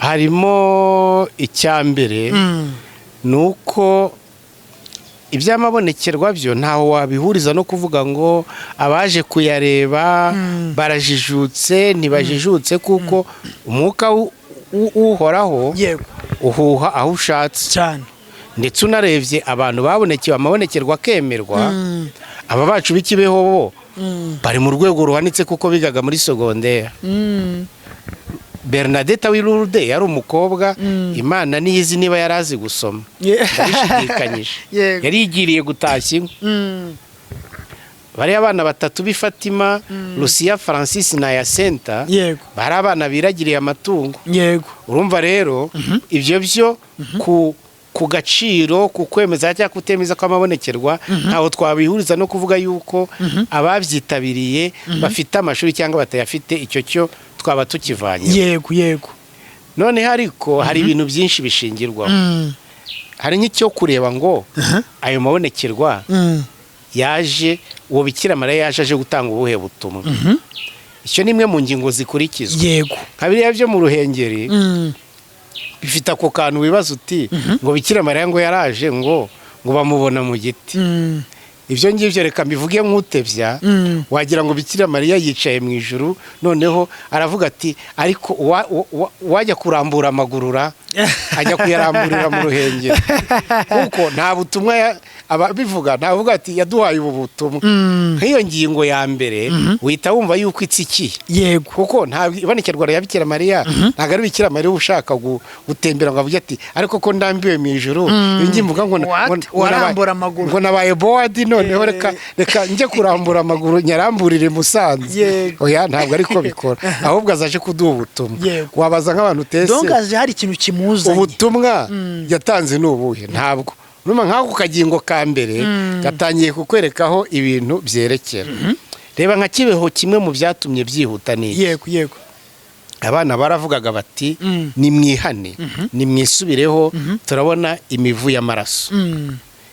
harimo icyambere ni uko iby'amabonekerwa byo ntaho wabihuriza no kuvuga ngo abaje kuyareba barajijutse ntibajijutse, kuko umwuka uhoraho uhuha aho ushatse cyane. ndetse unarebye abantu babonekewe amabonekerwa akemerwa, aba bacu b'ikibeho bo bari mu rwego ruhanitse kuko bigaga muri segonderi. Bernadette Wirurde yari umukobwa, Imana niyizi niba yari azi gusoma, ndabishidikanyije. Yari yigiriye gutashya inkwi. Bari abana batatu b'i Fatima, Lucia, Francis na Yasenta, bari abana biragiriye amatungo. Urumva rero ibyo byo ku gaciro, ku kwemeza cyangwa kutemeza kw'amabonekerwa ntaho twabihuriza no kuvuga yuko ababyitabiriye bafite amashuri cyangwa batayafite, icyo cyo twaba tukivanye. Yego. None ariko hari ibintu byinshi bishingirwaho. Hari nk'icyo kureba ngo ayo mabonekerwa yaje, uwo Bikira Mariya yaje aje gutanga ubuhe butumwa. Icyo ni imwe mu ngingo zikurikizwa. Nka biriya byo mu Ruhengeri bifite ako kantu wibaza uti ngo Bikira Mariya ngo yaraje ngo bamubona mu giti. Ibyo ngibyo reka mbivuge nk'utebya, wagira ngo Bikira Mariya yicaye mu ijuru, noneho aravuga ati ariko wajya kurambura amagurura ajya kuyaramburira mu Ruhengeri, kuko nta butumwa ababivuga ntavuga ati yaduhaye ubu butumwa. Nk'iyo ngingo ya mbere uhita wumva yuko itsikiye, kuko nta ibonekerwa ya Bikira Mariya ntabwo ari Bikira Mariya ushaka gutembera ngo avuge ati ariko ko ndambiwe mu ijuru, ingi mvuga ngo warambura amaguru ngo nabaye boadi, noneho reka njye kurambura amaguru nyaramburire Musanze. Oya, ntabwo ariko bikora, ahubwo azaje kuduha ubutumwa. Wabaza nk'abantu tese donc aje hari ikintu kimuzanye, ubutumwa yatanze n'ubuhe? Ntabwo numa nk'ako kagingo ka mbere gatangiye kukwerekaho ibintu byerekera. Reba nka Kibeho, kimwe mu byatumye byihuta ni yego abana baravugaga bati nimwihane nimwisubireho, turabona imivu y'amaraso.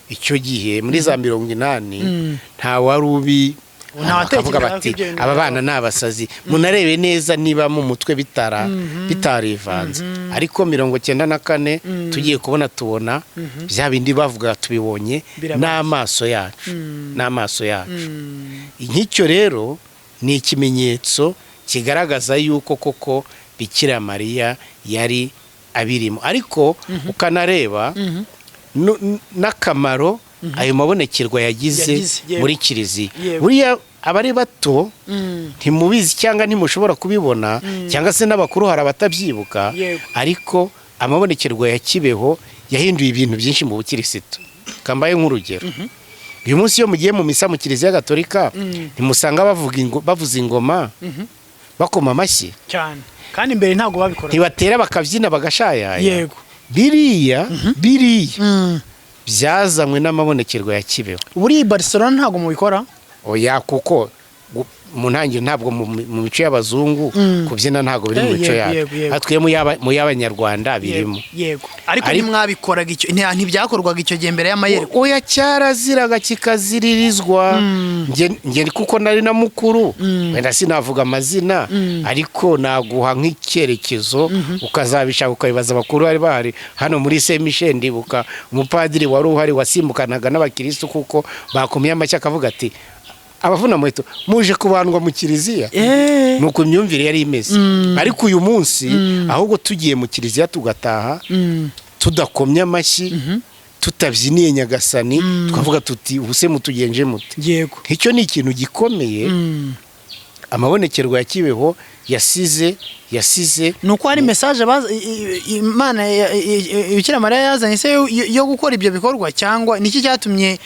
Icyo gihe muri za 80 nta wari akavuga bati aba bana ni abasazi, munarebe neza niba mu mutwe bitarivanze. Ariko 94 tugiye tubona bya bindi bavuga tubibonye n'amaso yacu. Nk'icyo rero ni ikimenyetso kigaragaza yuko koko Bikira Mariya yari abirimo. Ariko ukanareba n'akamaro ayo mabonekerwa yagize muri kiliziya. Buriya abari bato ntimubizi cyangwa ntimushobora kubibona, cyangwa se n'abakuru hari abatabyibuka, ariko amabonekerwa ya Kibeho yahinduye ibintu byinshi mu bukirisitu. Kambaye nk'urugero, uyu munsi iyo mugiye mu misa mu Kiliziya Gatolika ntimusanga bavuza ingoma bakoma amashyi cyane, kandi imbere ntabwo babikora, ntibatera bakabyina bagashayaya. Biriya byazanywe n'amabonekerwa ya Kibeho. Buri Barcelona ntabwo mubikora? Oya, kuko mu ntangiriro ntabwo mu mico y'abazungu kubyina ntabwo biri mu mico yacu, atwiye mu y'Abanyarwanda birimo. Ariko ntimwabikoraga icyo, ntibyakorwaga icyo gihe mbere y'amayeri? Oya, cyaraziraga kikaziririzwa. Nge kuko nari na mukuru, wenda sinavuga amazina, ariko naguha nk'icyerekezo ukazabishaka ukabibaza abakuru bari bahari hano muri Saint Michel. Ndibuka umupadiri wari uhari wasimbukanaga n'abakirisitu kuko bakomeye amashyi akavuga ati abavuna muheto muje kubandwa mu Kiliziya. Nuko imyumvire yari imeze. Ariko uyu munsi ahubwo tugiye mu Kiliziya tugataha tudakomye amashyi, tutabyiniye Nyagasani, twavuga tuti ubuse mutugenje mute. Icyo ni ikintu gikomeye amabonekerwa ya Kibeho yasize nuko hari message Imana Bikira Mariya yazanye se yo gukora ibyo bikorwa, cyangwa niki cyatumye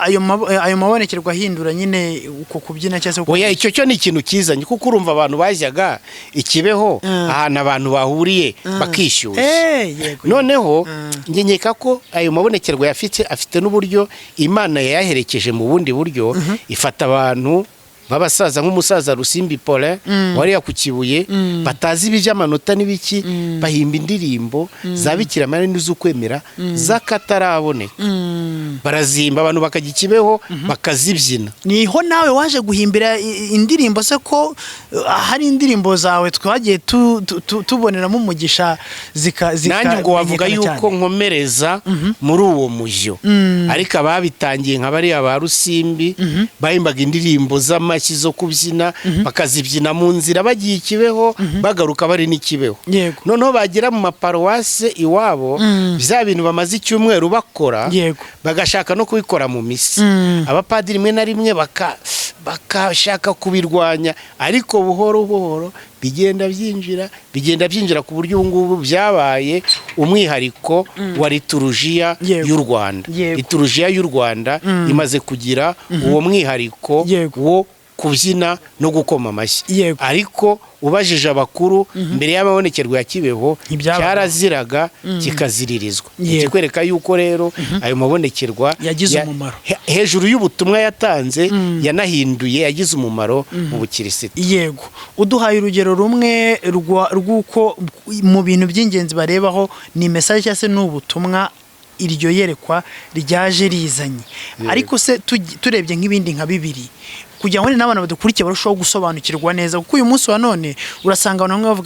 ayo mabonekerwa ahindura nyine uko kubyina cyase oya icyo cyo ni ikintu kizanye, kuko urumva abantu bajyaga ikibeho ahantu abantu bahuriye bakishyushya. Noneho ngenyeka ko ayo mabonekerwa afite n'uburyo Imana yayaherekeje mu bundi buryo, ifata abantu babasaza nk'umusaza Rusimbi Paulin wariya ku Kibuye batazi iby'amanota n'ibiki, bahimba indirimbo za Bikira Mariya n'iz'ukwemera z'akataraboneka, barazimba abantu bakajya Kibeho bakazibyina. Niho nawe waje guhimbira indirimbo se ko hari indirimbo zawe twagiye tuboneramo umugisha nanjye ngo wavuga yuko nkomereza muri uwo mujyo, ariko ababitangiye nka bariya ba Rusimbi bahimbaga indirimbo z'amashyi zo kubyina, bakazibyina mu nzira bagiye Kibeho bagaruka bari n'Ikibeho. Noneho bagera mu maparuwase iwabo bya bintu bamaze icyumweru bakora, bagashaka no kubikora mu misi. Abapadiri rimwe na rimwe bakashaka kubirwanya, ariko buhoro buhoro bigenda byinjira ku buryo ubu ngubu byabaye umwihariko wa liturujia y'u Rwanda. Liturujia y'u Rwanda imaze kugira uwo mwihariko wo kubyina no gukoma amashyi. Ariko ubajije abakuru mbere y'amabonekerwa ya Kibeho cyaraziraga kikaziririzwa. Ikikwereka yuko rero ayo mabonekerwa yagize umumaro, hejuru y'ubutumwa yatanze yanahinduye, yagize umumaro mu bukirisitu. Yego, uduhaye urugero rumwe rw'uko mu bintu by'ingenzi barebaho ni message cyangwa se n'ubutumwa iryo yerekwa ryaje rizanye. Ariko se turebye nk'ibindi nka bibiri kugira ngo n'abana badukurikiye barushaho gusobanukirwa neza, kuko uyu munsi wa none urasanga abantu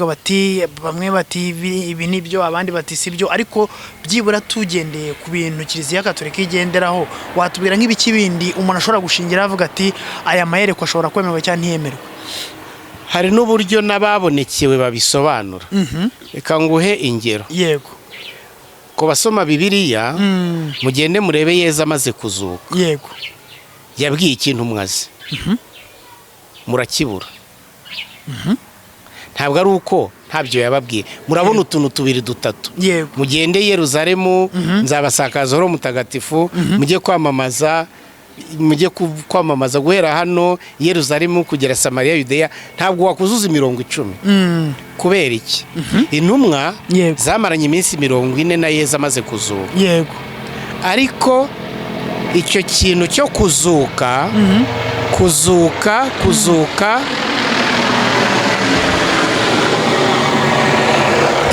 bamwe bati ibi nibyo, abandi bati sibyo, ariko byibura tugendeye ku bintu Kiliziya Gatolika igenderaho, watubwira nk'ibiki bindi umuntu ashobora gushingira avuga ati aya mayerekwa ashobora kwemerwa cyangwa ntiyemerwa? Hari n'uburyo n'ababonekewe babisobanura. Reka nguhe ingero. Yego. Ko basoma Bibiliya mugende murebe Yezu amaze kuzuka. Yego. Yabwiye ikintu mwaze murakibura. Ntabwo ari uko ntabyo yababwiye, murabona utuntu tubiri dutatu. Mugende Yerusalemu, nzabasakaza Roho Mutagatifu, mujye kwamamaza guhera hano Yerusalemu kugera Samariya, Yudeya. Ntabwo wakuzuza 10. Kubera iki? Intumwa zamaranye iminsi 40 na Yezu amaze kuzuka. Ariko icyo kintu cyo kuzuka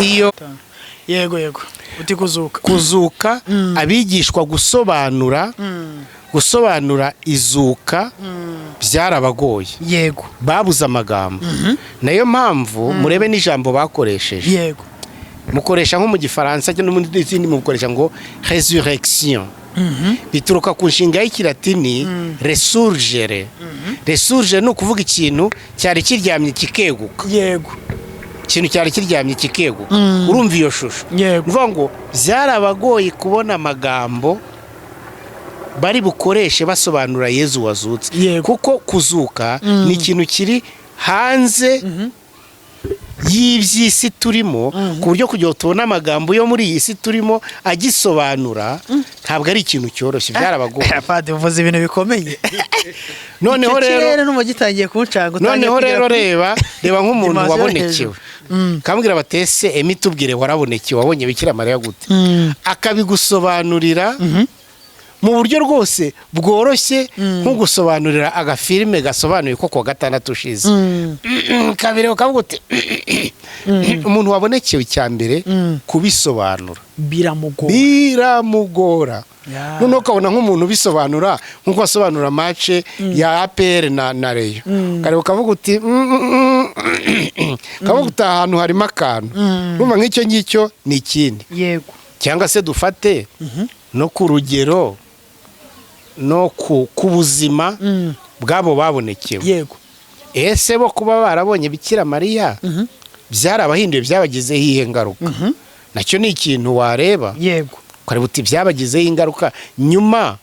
iyo yego uti kuzuka abigishwa gusobanura izuka byarabagoye. Babuze amagambo. Nayo mpamvu murebe n'ijambo bakoresheje. Mukoresha nko mu Gifaransa cyangwa mu ndimi mukoresha ngo resurrection. Bituruka ku nshinga y'Ikilatini resurgere. Resurgere ni ukuvuga ikintu cyari kiryamye kikeguka. Ikintu cyari kiryamye kikeguka. Urumva iyo shusho? Uvuga ngo byarabagoye kubona amagambo bari bukoreshe basobanura Yezu wazutse, kuko kuzuka ni ikintu kiri hanze y'iby'isi turimo, ku buryo kugira tubona amagambo yo muri iyi si turimo agisobanura ntabwo ari ikintu cyoroshye. Byarabagoye. Padre uvuze ibintu bikomeye. Noneho rero n'umugitangiye kuncaga. Noneho rero reba nk'umuntu wabonekewe, kambwira batese tubwire warabonekewe, wabonye Bikira Mariya gute? Akabigusobanurira mu buryo rwose bworoshye, nko gusobanurira agafilime gasobanuye ko kwa gatandatu ushize. Kabiri ukavuga uti umuntu wabonekewe cyambere kubisobanura biramugora. Noneho ukabona nk'umuntu ubisobanura nk'uko asobanura match ya APR na Rayon. Kare ukavuga uti kavuga ahantu harimo akantu. Urumva nk'icyo ngicyo ni ikindi. Cyangwa se dufate no ku rugero no ku buzima bwabo babonekewe. Ese bo kuba barabonye Bikira Mariya byarabahinduye, byabagizeho ingaruka? Nacyo ni ikintu wareba. Kare buti byabagizeho ingaruka, nyuma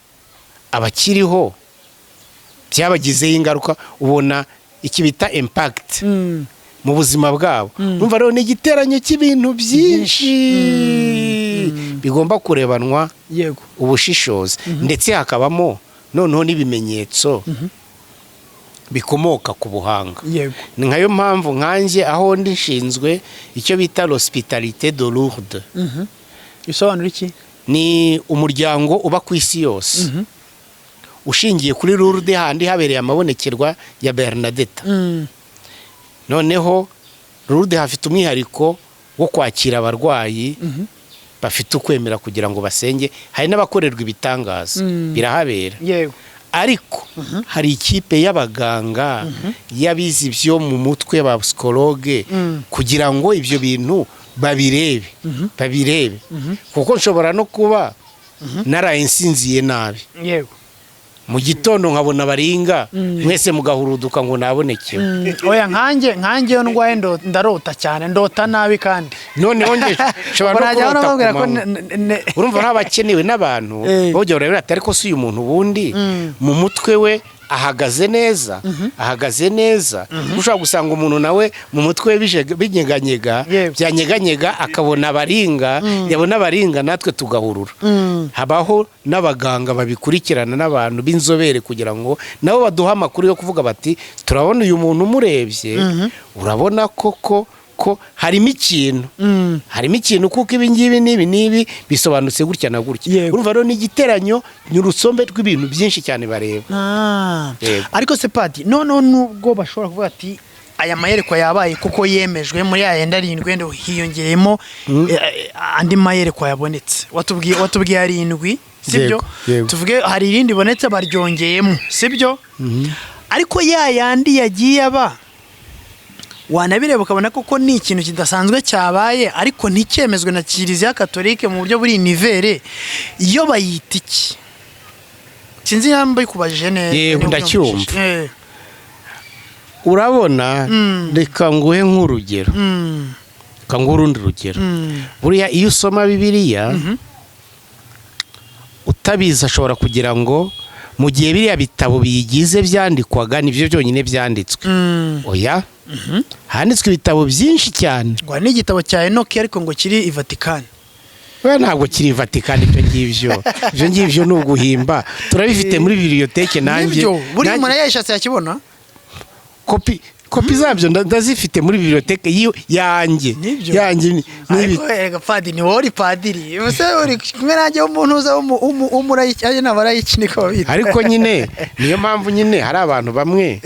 abakiriho byabagizeho ingaruka. Ubona iki bita impact mu buzima bwabo. Urumva rero ni igiteranyo cy'ibintu byinshi bigomba kurebanwa yego ubushishozi, ndetse hakabamo noneho n'ibimenyetso bikomoka ku buhanga. yego Ni nkayo mpamvu nkanjye aho ndi nshinzwe icyo bita l'hospitalité de Lourdes. bisobanura iki? Ni umuryango uba ku isi yose ushingiye kuri Lourdes, handi habereye amabonekerwa ya Bernadette. Noneho Lourdes hafite umwihariko wo kwakira abarwayi bafite ukwemera kugira ngo basenge. Hari n'abakorerwa ibitangaza birahabera, yego ariko hari ikipe y'abaganga y'abizi byo mu mutwe ba psychologue kugira ngo ibyo bintu babirebe kuko nshobora no kuba naraye nsinziye nabi, yego mu gitondo nkabona baringa mwese mugahuruduka ngo nabonekewe. oya nkanjye yo ndwaye ndarota cyane, ndota nabi kandi Noneho nge nshobora no kurota ku manywa. Urumva ntabakenewe n'abantu bojya urabera ati ariko si uyu muntu ubundi mu mutwe we ahagaze neza. Ushobora gusanga umuntu nawe mu mutwe we binyeganyega, byanyeganyega akabona baringa, yabona baringa natwe tugahurura. Habaho n'abaganga babikurikirana n'abantu b'inzobere kugira ngo nabo baduha amakuru yo kuvuga bati turabona uyu muntu umurebye urabona koko ko harimo ikintu kuko ibi ngibi n'ibi bisobanutse gutya na gutya. Urumva rero ni igiteranyo nyurusombe rw'ibintu byinshi cyane bareba. ariko se Padi noneho nubwo bashobora kuvuga ati aya mayerekwa yabaye kuko yemejwe muri ya yenda 7 hiyongeyemo andi mayerekwa yabonetse, watubwiye 7 sibyo? Tuvuge hari irindi bonetse baryongeyemo sibyo? ariko ya yandi yagiye aba wanabireba ukabona koko ni ikintu kidasanzwe cyabaye, ariko nticyemezwe na Kiliziya Katolike mu buryo buri nivere, iyo bayita iki? Sinzi yamba ikubajije neza. Yego ndacyumva. Urabona reka nguhe nk'urugero, urundi rugero. Buriya iyo usoma Bibiliya utabizi ashobora kugira ngo mu gihe biriya bitabo biyigize byandikwaga nibyo byonyine byanditswe. Oya, handitswe ibitabo byinshi cyane. Ngo ni igitabo cya Enoki ariko ngo kiri i Vatican. Ntabwo kiri i Vatican ibyo ngibyo ni uguhimba. Turabifite muri bibliothèque nanjye. Buri umuntu yashatse yakibona. Kopi zabyo ndazifite muri bibliothèque yanjye. Ariko Padi ni wori padiri. Ese uri kumwe nanjye umuntu uza umurayiki n'abarayikinika babita. Ariko nyine niyo mpamvu nyine hari abantu bamwe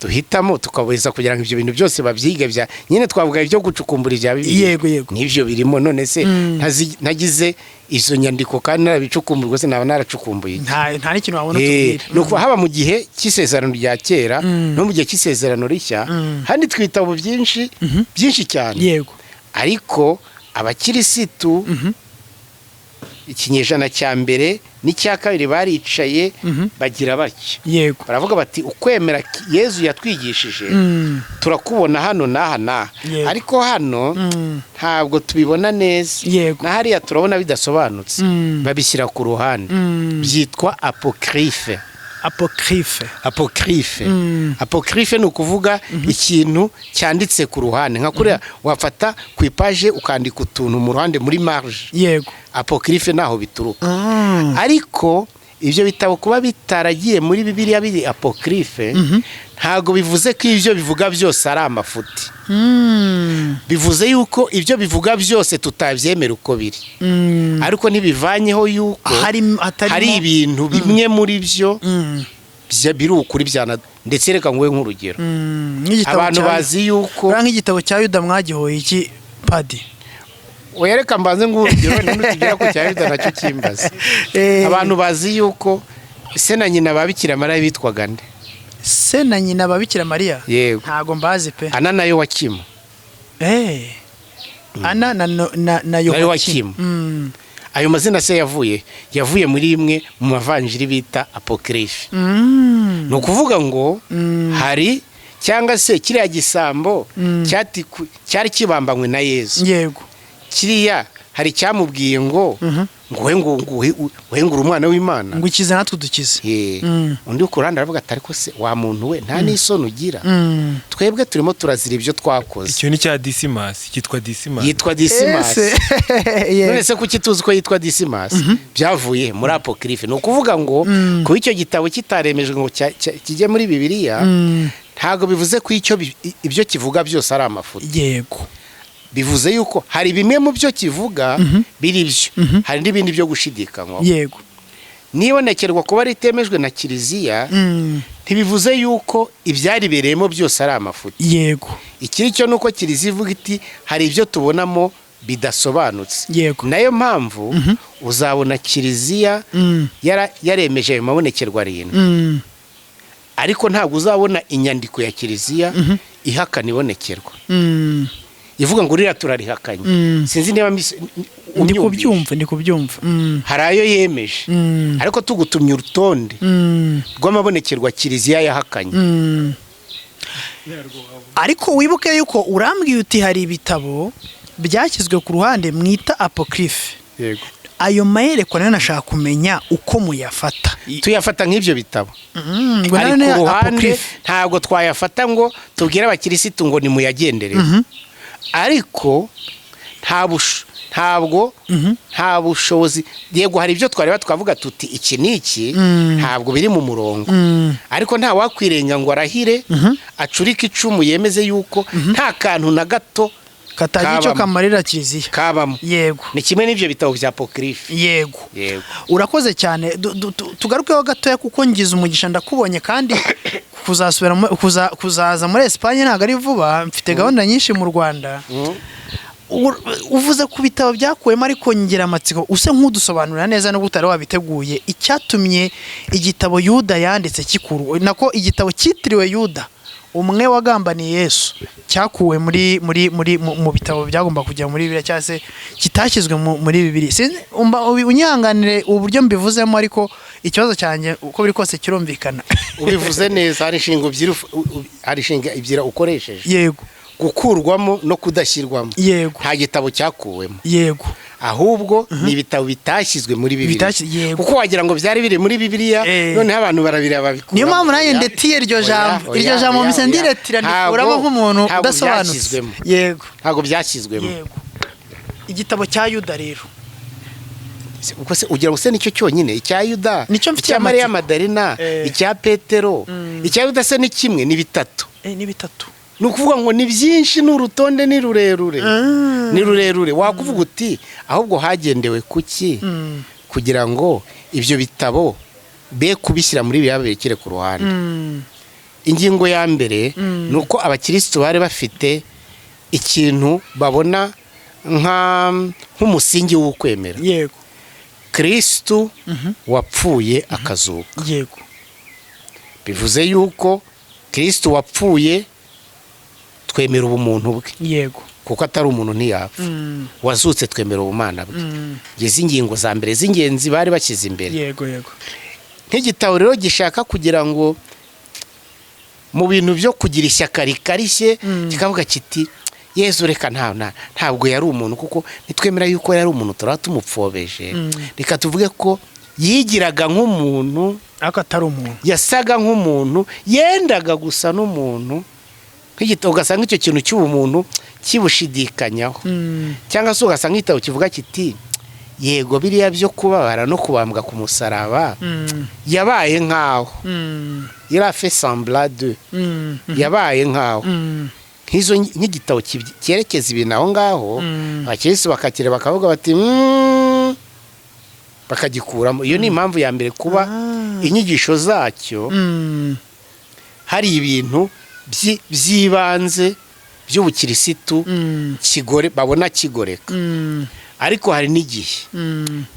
duhitamo tukabeza kugira ngo ibyo bintu byose babyiga bya nyine twavuga ibyo gucukumbura ibya Bibiliya. Yego nivyo birimo. None se nagize izo nyandiko kandi narabicukumbura rwose naba naracukumbuye. Nta n'ikintu wabona tubwira. Nuko haba mu gihe cy'isezerano rya kera no mu gihe cy'isezerano rishya handi twitabo byinshi cyane. Yego. Ariko abakirisitu ikinyejana cya mbere n'icya kabiri baricaye bagira batya. Yego. Baravuga bati ukwemera Yezu yatwigishije turakubona hano n'aha. Ariko hano ntabwo tubibona neza. Na hariya turabona bidasobanutse. Babishyira ku ruhande. Byitwa apokrife. Apokrife ni ukuvuga ikintu cyanditse ku ruhande, nka kuriya wafata ku ipaje ukandika utuntu mu ruhande muri marge. Yego. Apokrife naho bituruka. Ariko ibyo bitabo kuba bitaragiye muri Bibiliya biri apokrife ntago bivuze ko ibyo bivuga byose ari amafuti. Bivuze yuko ibyo bivuga byose tutabyemera uko biri. Ariko ntibivanyeho yuko hari ibintu bimwe muri byo biri ukuri byana. Ndetse reka nguhe nk'urugero. Abantu bazi yuko nk'igitabo cya Yuda mwagihoye iki Padi? Oyereka mbanze ngurugero n'utugera ko cya Yuda nacyo kimbaza. Abantu bazi yuko se na nyina babikira Mariya bitwaga nde? Se na nyina babikira Mariya? Yego. Ntago mbazi pe. Ana na Yowakimu. Ana na Yowakimu. Ayo mazina se yavuye muri imwe mu mavanjiri bita apokrife. No kuvuga ngo hari cyangwa se kiriya gisambo cyari kibambanywe na Yezu. Yego. Kiriya hari icyamubwiye ngo wengura umwana w'Imana ngo ukize natwe dukize. undi ku ruhande aravuga ati ariko se wa muntu we nta n'isoni ugira, twebwe turimo turazira ibyo twakoze. icyo ni cya Disimasi, cyitwa Disimasi, yitwa Disimasi. none se kuki tuzi ko yitwa Disimasi? byavuye muri apokrife. ni ukuvuga ngo kuba icyo gitabo kitaremejwe ngo kijye muri Bibiliya, ntabwo bivuze ko ibyo kivuga byose ari amafuti. Yego. bivuze yuko hari bimwe mu byo kivuga biri byo, hari n'ibindi byo gushidikanywa. Yego. nibonekerwa kuba ritemejwe na Kiliziya, ntibivuze yuko ibyaribereyemo byose ari amafuti. Yego. ikiri cyo nuko Kiliziya ivuga iti hari ibyo tubonamo bidasobanutse. Yego. nayo mpamvu uzabona Kiliziya yaremeje ayo mabonekerwa arindwi, ariko ntabwo uzabona inyandiko ya Kiliziya ihakana ibonekerwa, ivuga ngo ririya turarihakanye. sinzi niba ndi kubyumva. hari ayo yemeje, ariko tugutumye urutonde rw'amabonekerwa Kiliziya yahakanye. Ariko wibuke yuko urambwiye uti hari ibitabo byashyizwe ku ruhande mwita apokrife. Yego. Ayo mayerekwa nayo nashaka kumenya uko muyafata. tuyafata nk'ibyo bitabo, ngo ari nayo ku ruhande apokrife. ntabwo twayafata ngo tubwire abakirisitu ngo nimuyagenderere. ariko nta bushobozi. yego hari ibyo twareba twavuga tuti iki n'iki ntabwo biri mu murongo, ariko nta wakwirenga ngo arahire acurike icumu yemeze yuko nta kantu na gato katagira icyo kamarira Kiliziya kabamo. Yego. ni kimwe n'ibyo bitabo bya apokrife. Yego. Yego. Urakoze cyane. Tugarukeho gatoya kuko ngize umugisha ndakubonye, kandi kuzaza muri Espagne ntabwo ari vuba, mfite gahunda nyinshi mu Rwanda. Uvuze ku bitabo byakuwemo, ariko ngira amatsiko use nk'udusobanurira neza no gutari wabiteguye icyatumye igitabo Yuda yanditse kikuru, nako igitabo cyitiriwe Yuda umwe wagambaniye Yesu cyakuwe mu bitabo byagomba kujya muri Bibiliya, cyangwa se kitashyizwe muri Bibiliya. Unyihanganire uburyo mbivuzemo, ariko ikibazo cyanjye uko biri kose kirumvikana. ubivuze neza. hari inshinga ebyiri ukoresheje. Yego. gukurwamo no kudashyirwamo. Yego. nta gitabo cyakuwemo. Yego. ahubwo ni ibitabo bitashyizwe muri Bibiliya, Yego. kuko wagira ngo byari biri muri Bibiliya, noneho abantu barabira babikura. Niyo mpamvu nanjye ndetiye iryo jambo mise ndiretira ndikuramo nk'umuntu udasobanutse. Yego. ntabwo byashyizwemo. Yego. igitabo cya Yuda rero, ubwo se ugira ngo se nicyo cyonyine icya Yuda, icya Mariya Madarina, icya Petero, icya Yuda se ni kimwe? ni bitatu. ni bitatu. ni ukuvuga ngo ni byinshi, ni urutonde, ni rurerure. ni rurerure. wakuvuga uti ahubwo hagendewe kuki kugira ngo ibyo bitabo be kubishyira muri birekere ku ruhande. ingingo ya mbere ni uko abakirisitu bari bafite ikintu babona nk'umusingi w'ukwemera. Yego. Kristu wapfuye akazuka. Yego. bivuze yuko Kristu wapfuye twemera ubumuntu bwe. Yego. kuko atari umuntu ntiyapfa. wazutse twemera ubumana bwe. izi ingingo za mbere z'ingenzi bari bashyize imbere. Yego. Yego. nk'igitabo rero gishaka kugira ngo mu bintu byo kugira ishyaka rikarishye kikavuga kiti Yesu reka ntabwo yari umuntu, kuko nitwemera yuko yari umuntu turaba tumupfobeje. reka tuvuge ko yigiraga nk'umuntu, ariko atari umuntu. yasaga nk'umuntu, yendaga gusa n'umuntu. nk'igitabo ugasanga icyo kintu cy'ubumuntu kibushidikanyaho. cyangwa se ugasanga igitabo kivuga kiti yego biriya byo kubabara no kubambwa ku musaraba yabaye nk'aho yari fait semblant de, yabaye nk'aho. nk'igitabo cyerekeza ibintu aho ngaho, abakirisitu bakakira bakavuga bati bakagikuramo. iyo ni impamvu ya mbere kuba inyigisho zacyo hari ibintu by'ibanze by'ubukirisitu babona kigoreka. ariko hari n'igihe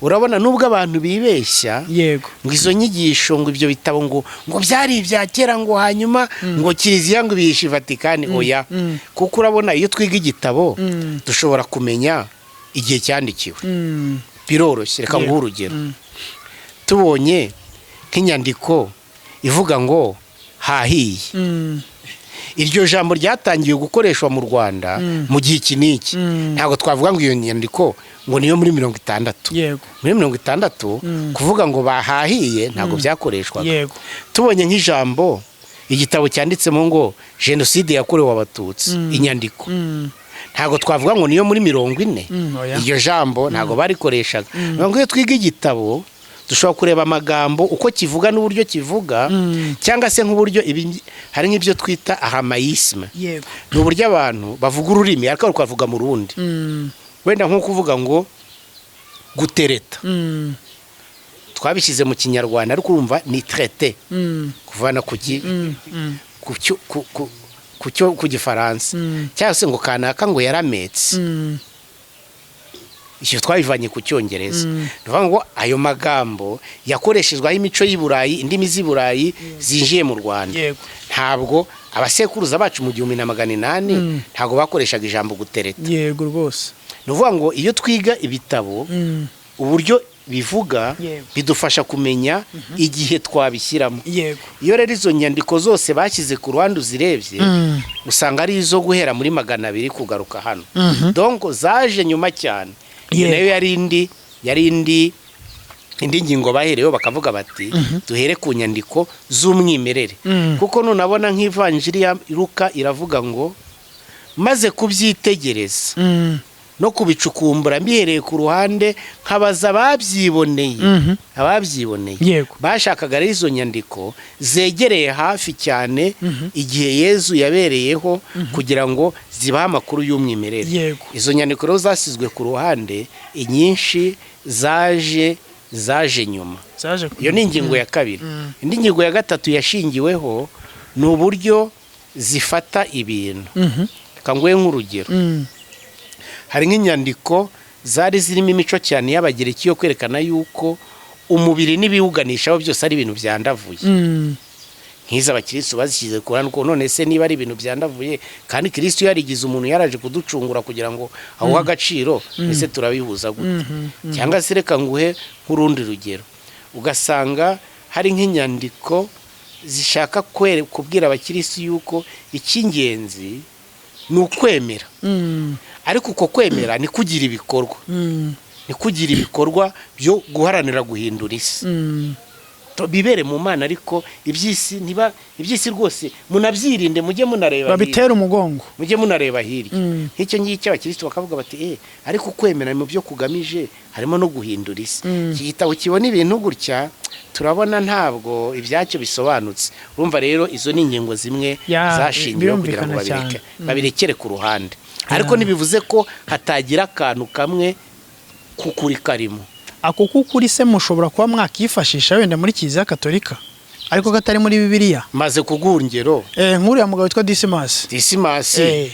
urabona nubwo abantu bibeshya. Yego. ngo izo nyigisho ngo ibyo bitabo ngo byari ibya kera ngo hanyuma ngo Kiliziya ngo ibihishe Vatikani. oya. kuko urabona iyo twiga igitabo dushobora kumenya igihe cyandikiwe. biroroshye. reka nguhe urugero. tubonye nk'inyandiko ivuga ngo hahiye, iryo jambo ryatangiye gukoreshwa mu Rwanda mu gihe iki n'iki ntabwo twavuga ngo iyo nyandiko ngo niyo muri 60. yego muri 60 kuvuga ngo bahahiye ntabwo byakoreshwaga. yego tubonye nk'ijambo igitabo cyanditsemo ngo jenoside yakorewe abatutsi inyandiko ntabwo twavuga ngo niyo muri 40. oya. iryo jambo ntabwo barikoreshaga. ngo iyo twiga igitabo dushobora kureba amagambo uko kivuga n'uburyo kivuga cyangwa se nk'uburyo hari nk'ibyo twita ahamayisme. yego ni uburyo abantu bavuga ururimi ariko bakavuga mu rundi. wenda nko kuvuga ngo gutereta twabishyize mu kinyarwanda ariko urumva ni traité kuvana ku gifaransa cyangwa se ngo kanaka ngo yarametse icyo twabivanye ku cyongereza. bivuga ngo ayo magambo yakoreshejweho imico y'i Burayi indimi z'i Burayi zinjiye mu Rwanda. yego ntabwo abasekuruza bacu mu 1800 ntabwo bakoreshaga ijambo gutereta. yego rwose ni ukuvuga ngo iyo twiga ibitabo uburyo bivuga Yego. bidufasha kumenya igihe twabishyiramo. yego iyo rero izo nyandiko zose bashyize ku ruhande uzirebye usanga ari izo guhera muri 200 kugaruka hano. donc zaje nyuma cyane. iyo Yego. nayo yari indi ngingo bahereyeho bakavuga bati duhere ku nyandiko z'umwimerere. kuko nunabona nk'ivanjiri ya Luka iravuga ngo maze kubyitegereza no kubicukumbura mbihereye ku ruhande nkabaza ababyiboneye. yego bashakaga rero izo nyandiko zegereye hafi cyane igihe Yezu yabereyeho kugira ngo zibahe amakuru y'umwimerere. yego izo nyandiko rero zasizwe ku ruhande inyinshi zaje nyuma. zaje iyo ni ingingo ya kabiri. indi ngingo ya gatatu yashingiweho ni uburyo zifata ibintu. reka nguhe nk'urugero. hari nk'inyandiko zari zirimo imico cyane y'Abagereki yo kwerekana yuko umubiri n'ibiwuganishaho byose ari ibintu byandavuye. nk'izo abakirisitu bazishyize ku ruhande ko none se niba ari ibintu byandavuye kandi Kristo yarigize umuntu yaraje kuducungura kugira ngo awuhe agaciro ese turabihuza gute? cyangwa se reka nguhe nk'urundi rugero ugasanga hari nk'inyandiko zishaka kubwira abakirisitu yuko icy'ingenzi ni ukwemera. ariko uko kwemera ni kugira ibikorwa byo guharanira guhindura isi. bibere mu Mana ariko iby'isi rwose munabyirinde mujye munareba babitera umugongo mujye munareba hirya. nk'icyo ngicyo abakirisitu bakavuga bati ariko kwemera mu byo kugamije harimo no guhindura isi. iki gitabo kibona ibintu gutya turabona ntabwo ibyacyo bisobanutse. urumva rero izo ni ingingo zimwe zashingiwe kugira ngo babirekere ku ruhande. ariko ntibivuze ko hatagira akantu kamwe kukuri karimo. ako kukuri se mushobora kuba mwakifashisha wenda muri Kiliziya Gatolika ariko katari muri Bibiliya. maze kuguha ingero nk'uriya mugabo witwa Disimasi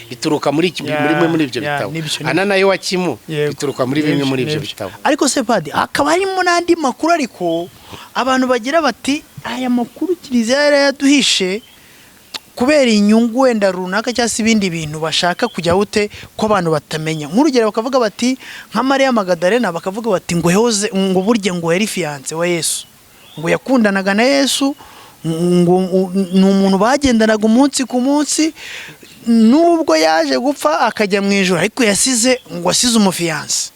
bituruka muri bimwe muri ibyo bitabo. ana nayo wa Kimu bituruka muri bimwe muri ibyo bitabo. ariko se padi hakaba harimo n'andi makuru ariko abantu bagira bati aya makuru Kiliziya yarayaduhishe kubera inyungu wenda runaka cyangwa se ibindi bintu bashaka kujya ute ko abantu batamenya. nk'urugero bakavuga bati nka Mariya Magadalena bakavuga bati ngo hehoze ngo burye ngo yari fiance wa Yesu ngo yakundanaga na Yesu ngo ni umuntu bagendanaga umunsi ku munsi nubwo yaje gupfa akajya mu ijuru ariko asize umufiance.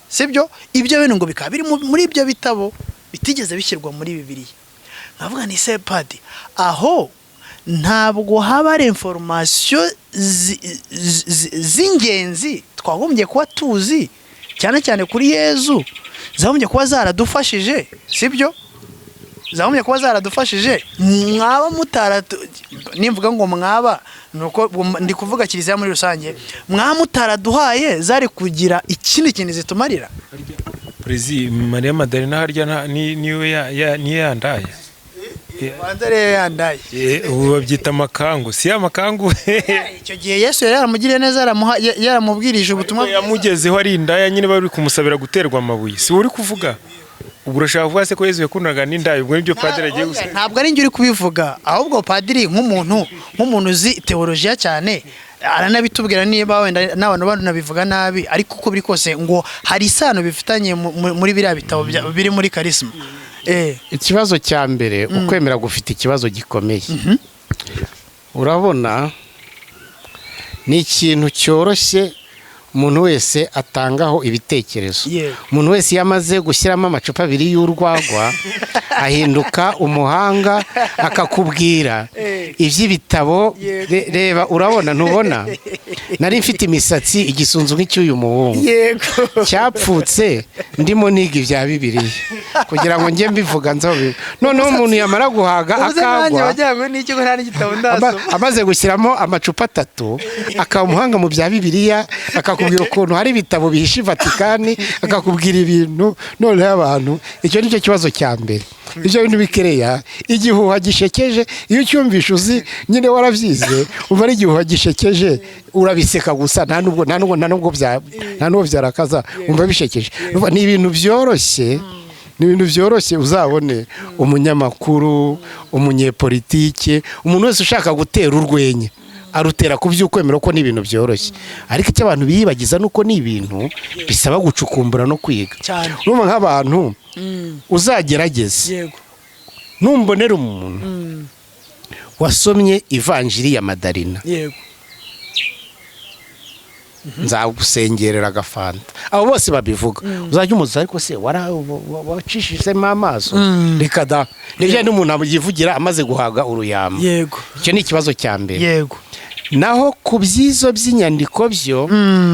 sibyo ibyo bintu ngo bikaba biri muri ibyo bitabo bitigeze bishyirwa muri Bibiliya. nkavuga ni se padi aho ntabwo haba ari information z'ingenzi twagombye kuba tuzi cyane cyane kuri Yezu zagombye kuba zaradufashije. sibyo zagombye kuba zaradufashije. mwaba nimvuga ngo mwaba nuko ndi kuvuga Kiliziya muri rusange mwaba mutaraduhaye zari kugira ikindi kintu zitumarira. Prezi Mariya Magadalena harya niyo yandaye yandaye ubu babyita amakangu si amakangu. icyo gihe Yesu yari yaramugiriye neza yaramubwirije ubutumwa yamugezeho ari indaya nyine bari kumusabira guterwa amabuye. si uri kuvuga ubu urashaka kuvuga se ko Yesu yakundaga n'indaya ubwo nibyo padiri agiye gusa? ntabwo ari njye uri kubivuga ahubwo padiri nk'umuntu uzi teolojiya cyane aranabitubwira niba wenda n'abantu banabivuga nabi ariko uko biri kose ngo hari isano bifitanye muri biriya bitabo biri muri Karisma. ikibazo cya mbere ukwemera gufite ikibazo gikomeye. urabona ni ikintu cyoroshye umuntu wese atangaho ibitekerezo. Yego. Umuntu wese iyo amaze gushyiramo amacupa abiri y'urwagwa ahinduka umuhanga, akakubwira iby'ibitabo. Reba, urabona ntubona nari mfite imisatsi igisunzu nk'icy'uyu muhungu cyapfutse ndimo niga ibya Bibiliya kugira ngo njye mbivuga nzobe. Noneho umuntu yamara guhaga akagwa amaze gushyiramo amacupa 3 akaba umuhanga mu bya Bibiliya, akakubwira ukuntu hari ibitabo bihishe Vatikani, akakubwira ibintu. Noneho abantu, icyo nicyo kibazo cya mbere. Ibyo bintu bikereya igihuha gishekeje. Iyo ucyumvisha uzi nyine warabyize, umva ari igihuha gishekeje, urabiseka gusa, nta nubwo byarakaza, umva bishekeje. Ni ibintu byoroshye, ni ibintu byoroshye. Uzabone umunyamakuru, umunyepolitike, umuntu wese ushaka gutera urwenya arutera ku by'ukwemera ko ni ibintu byoroshye. Ariko icyo abantu biyibagiza nuko ni ibintu bisaba gucukumbura no kwiga. Urumva nk'abantu uzagerageze numbonera umuntu wasomye ivanjiri ya Madarina, nzagusengerera agafanta. Abo bose babivuga, uzajya umuza ariko se wacishijemo amaso. Reka da, nibyo n'umuntu yivugira amaze guhaga uruyama. Icyo ni ikibazo cya mbere. Naho ku byizo by'inyandiko byo,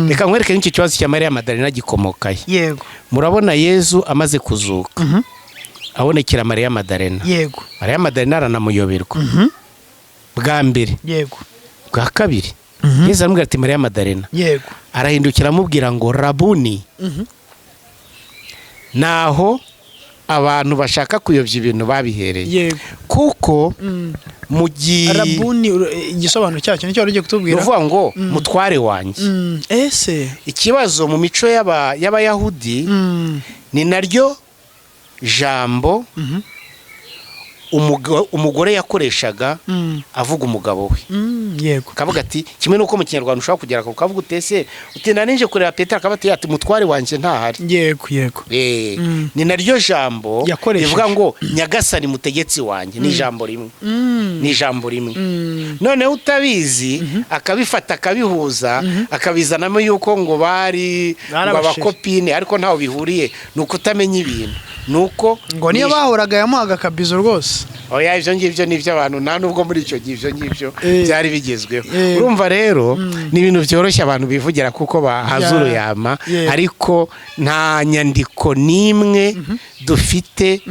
reka nkwereke n'icyo kibazo cya Mariya Madarina gikomokaye. Murabona Yezu amaze kuzuka, abonekera Mariya Madarina. Mariya Madarina aranamuyoberwa bwa mbere. Bwa kabiri Yezu aramubwira ati Mariya Madarina, arahindukira amubwira ngo Rabuni. Naho abantu bashaka kuyobya ibintu babihereye, kuko mugi Rabuni igisobanuro cyacyo nicyo wari kutubwira, uvuga ngo mutware wanjye. Ese ikibazo mu mico y'Abayahudi ni naryo jambo umugore yakoreshaga avuga umugabo we. Kavuga ati, kimwe nuko mu Kinyarwanda ushobora kugera ukavuga utese utinda ninje kureba Petero akabati ati mutware wanjye ntahari. Ni naryo jambo rivuga ngo Nyagasani mutegetsi wanjye. Ni ijambo rimwe, ni ijambo rimwe. Noneho utabizi akabifata akabihuza, akabizanamo yuko ngo bari abakopine, ariko ntaho bihuriye. Nuko utamenya ibintu, nuko ngo niyo bahoraga yamuhaga kabizo rwose. Oya, ibyo ngibyo ni iby'abantu, nta nubwo muri icyo gihe ibyo ngibyo byari bigezweho. Urumva rero ni ibintu byoroshye abantu bivugira kuko bahaza uruyama, ariko nta nyandiko n'imwe dufite,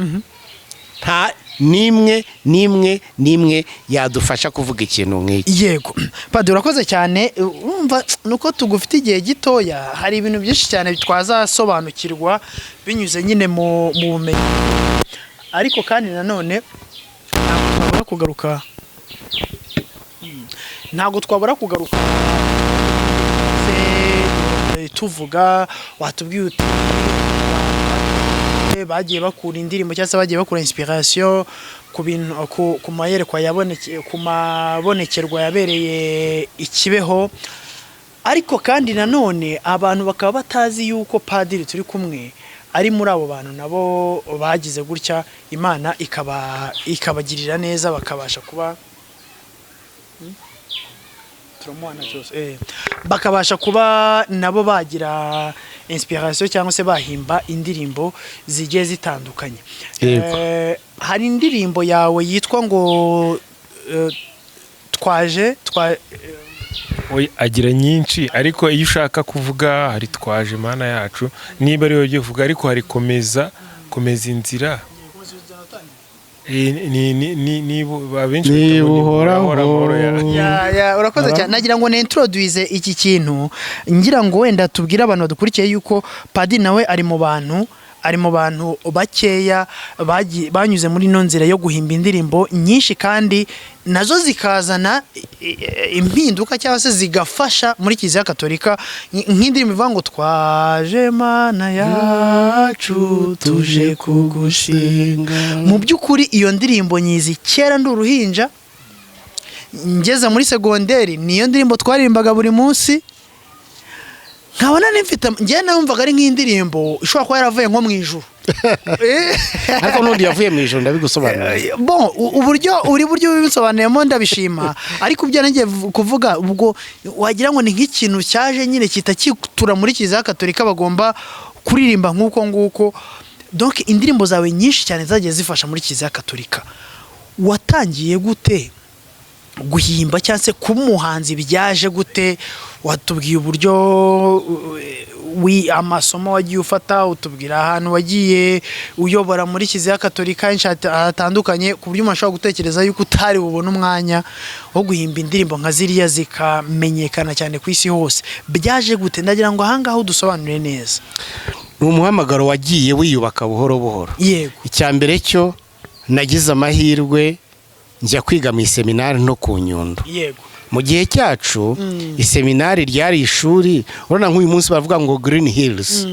nta n'imwe yadufasha kuvuga ikintu nk'iki. Padiri, urakoze cyane. Urumva nuko tugufite igihe gitoya, hari ibintu byinshi cyane twazasobanukirwa binyuze nyine mu bumenyi. Ariko kandi nanone ntabwo twabura kugaruka tuvuga, watubwiye uti bagiye bakura indirimbo cyangwa se bagiye bakura inspiration ku bintu, ku mayerekwa yabonekeye, ku mabonekerwa yabereye Ikibeho. Ariko kandi nanone abantu bakaba batazi yuko Padiri turi kumwe ari muri abo bantu nabo bagize gutya, Imana ikabagirira neza, bakabasha kuba bakabasha kuba nabo bagira inspiration cyangwa se bahimba indirimbo zigiye zitandukanye. Hari indirimbo yawe yitwa ngo twaje agira nyinshi, ariko iyo ushaka kuvuga hari twaje Mana yacu, niba ari yo uvuga, ariko hari komeza inzira. Urakoze cyane. Nagira ngo nintroduce iki kintu, ngira ngo wenda tubwire abantu badukurikiye yuko Padiri nawe ari mu bantu bakeya banyuze muri ino nzira yo guhimba indirimbo nyinshi, kandi nazo zikazana impinduka cyangwa se zigafasha muri Kiliziya Gatolika. Nk'indirimbo ivuga ngo twaje Mana yacu tuje kugushinga. Mu by'ukuri iyo ndirimbo nyizi kera ndi uruhinja, ngeze muri segonderi niyo ndirimbo twaririmbaga buri munsi. nkabona nimfite njye numvaga ari nk'indirimbo ishobora kuba yaravuye nko mu ijuru ariko n'undi yavuye mu ijoro ndabigusobanurira. bon uburyo bibisobanuyemo ndabishima, ariko ibyo nagiye kuvuga ubwo wagira ngo ni nk'ikintu cyaje nyine kitakitura muri Kiliziya Gatolika bagomba kuririmba nk'uko nguko. Donc indirimbo zawe nyinshi cyane zagiye zifasha muri Kiliziya Gatolika. Watangiye gute guhimba cyangwa se kuba umuhanzi byaje gute? Watubwiye uburyo amasomo wagiye ufata, utubwira ahantu wagiye uyobora muri Kiliziya Gatolika hatandukanye, ku buryo umuntu ashobora gutekereza yuko utari bubone umwanya wo guhimba indirimbo nka ziriya zikamenyekana cyane ku isi hose. Byaje gute? Ndagira ngo ahangaho dusobanure neza. Ni umuhamagaro wagiye wiyubaka buhoro buhoro. Yego. Icya mbere cyo nagize amahirwe njya kwiga mu seminari no ku Nyundo. Yego. Mu gihe cyacu iseminari ryari ishuri, urabona nk'uyu munsi bavuga ngo Green Hills.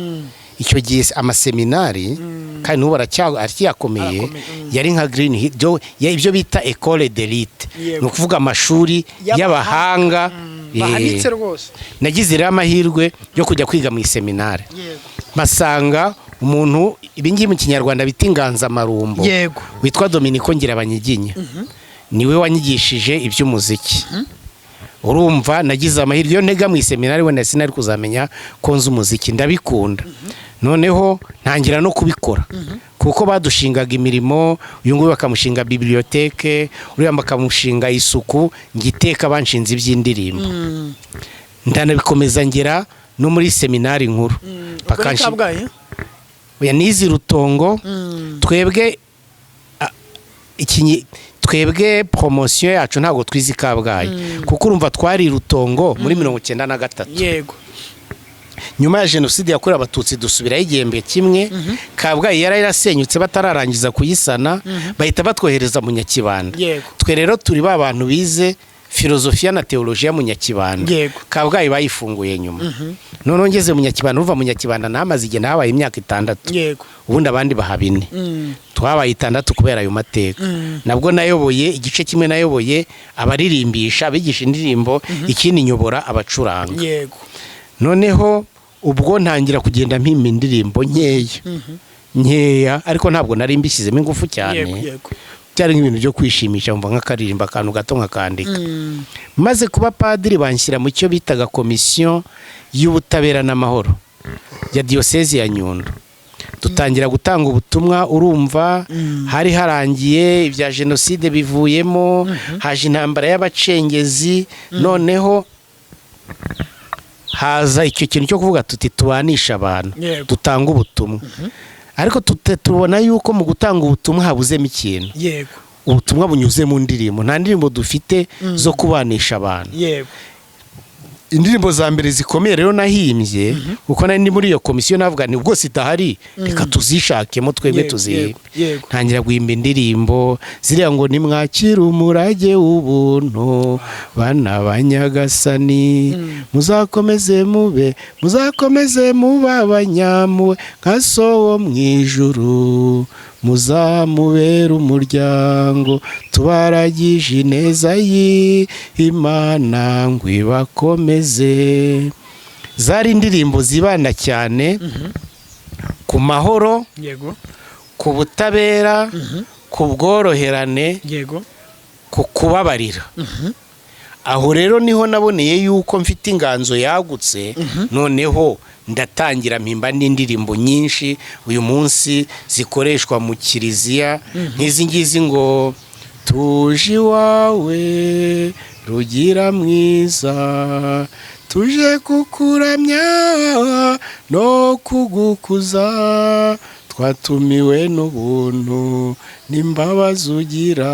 Icyo gihe amaseminari kandi n'ubu aracyakomeye yari nka Green Hills, ibyo bita École d'élite, ni ukuvuga amashuri y'abahanga bahanitse rwose. Nagize rero amahirwe yo kujya kwiga mu seminari. Masanga umuntu ibingiye mu Kinyarwanda bita inganzamarumbo witwa Dominico Ngirabanyiginya, niwe wanyigishije iby'umuziki. Urumva nagize amahirwe yo ntega mu seminari, wenda sinari kuzamenya ko nzi umuziki, ndabikunda. Noneho ntangira no kubikora kuko badushingaga imirimo, uyu nguyu bakamushinga bibliothèque, uriya bakamushinga isuku, ngiteka banshinze iby'indirimbo. Ndanabikomeza ngera no muri seminari nkuru. Oya nizi Rutongo. Twebwe promotion yacu ntabwo twizi Kabgayi, kuko urumva twari Rutongo muri 1993. Yego. Nyuma ya jenoside yakorewe abatutsi dusubirayo igihembwe kimwe. Kabgayi yarasenyutse batararangiza kuyisana, bahita batwohereza mu Nyakibanda. Twe rero turi ba bantu bize filozofiya na teolojiya mu Nyakibanda. Kabgayi bayifunguye nyuma. None ngeze mu Nyakibanda, uva mu Nyakibanda namaze igihe nabaye imyaka 6. Ubundi abandi bahabine. Twabaye 6 kubera ayo mateka. Nabwo nayoboye igice kimwe, nayoboye abaririmbisha abigisha indirimbo, ikindi nyobora abacuranga. Noneho ubwo ntangira kugenda mpimba indirimbo nkeya, ariko ntabwo nari mbishyizemo ingufu cyane. Byari nk'ibintu byo kwishimisha, mva nk'akaririmba akantu gato nkakandika. Maze kuba padiri banshyira mu cyo bitaga komisiyo y'ubutabera n'amahoro ya Diocese ya Nyundo. Dutangira gutanga ubutumwa, urumva hari harangiye ibya jenoside bivuyemo, haje intambara y'abacengezi. Noneho haza icyo kintu cyo kuvuga tuti tubanisha abantu, dutanga ubutumwa. Ariko tubona yuko mu gutanga ubutumwa habuzemo ikintu. Ubutumwa bunyuze mu ndirimbo. Nta ndirimbo dufite zo kubanisha abantu. Indirimbo za mbere zikomeye rero nahimbye, kuko nari muri iyo komisiyo navuga ni ubwo sitahari, reka tuzishakemo twebwe tuzihe. Ntangira guhimba indirimbo ziriya ngo nimwakira umurage w'ubuntu bana banyagasani, muzakomeze mube abanyampuhwe nka so wo mu ijuru, muzamubera umuryango tubaragije ineza y'Imana ngo ibakomeze. Zari indirimbo zibanda cyane ku mahoro, ku butabera, ku bworoherane, ku kubabarira. Aho rero niho naboneye yuko mfite inganzo yagutse. Noneho ndatangira mpimba n'indirimbo nyinshi uyu munsi zikoreshwa mu Kiliziya, nk'izi ngizi ngo tuje iwawe rugira mwiza, tuje kukuramya no kugukuza, twatumiwe n'ubuntu n'imbabazi ugira,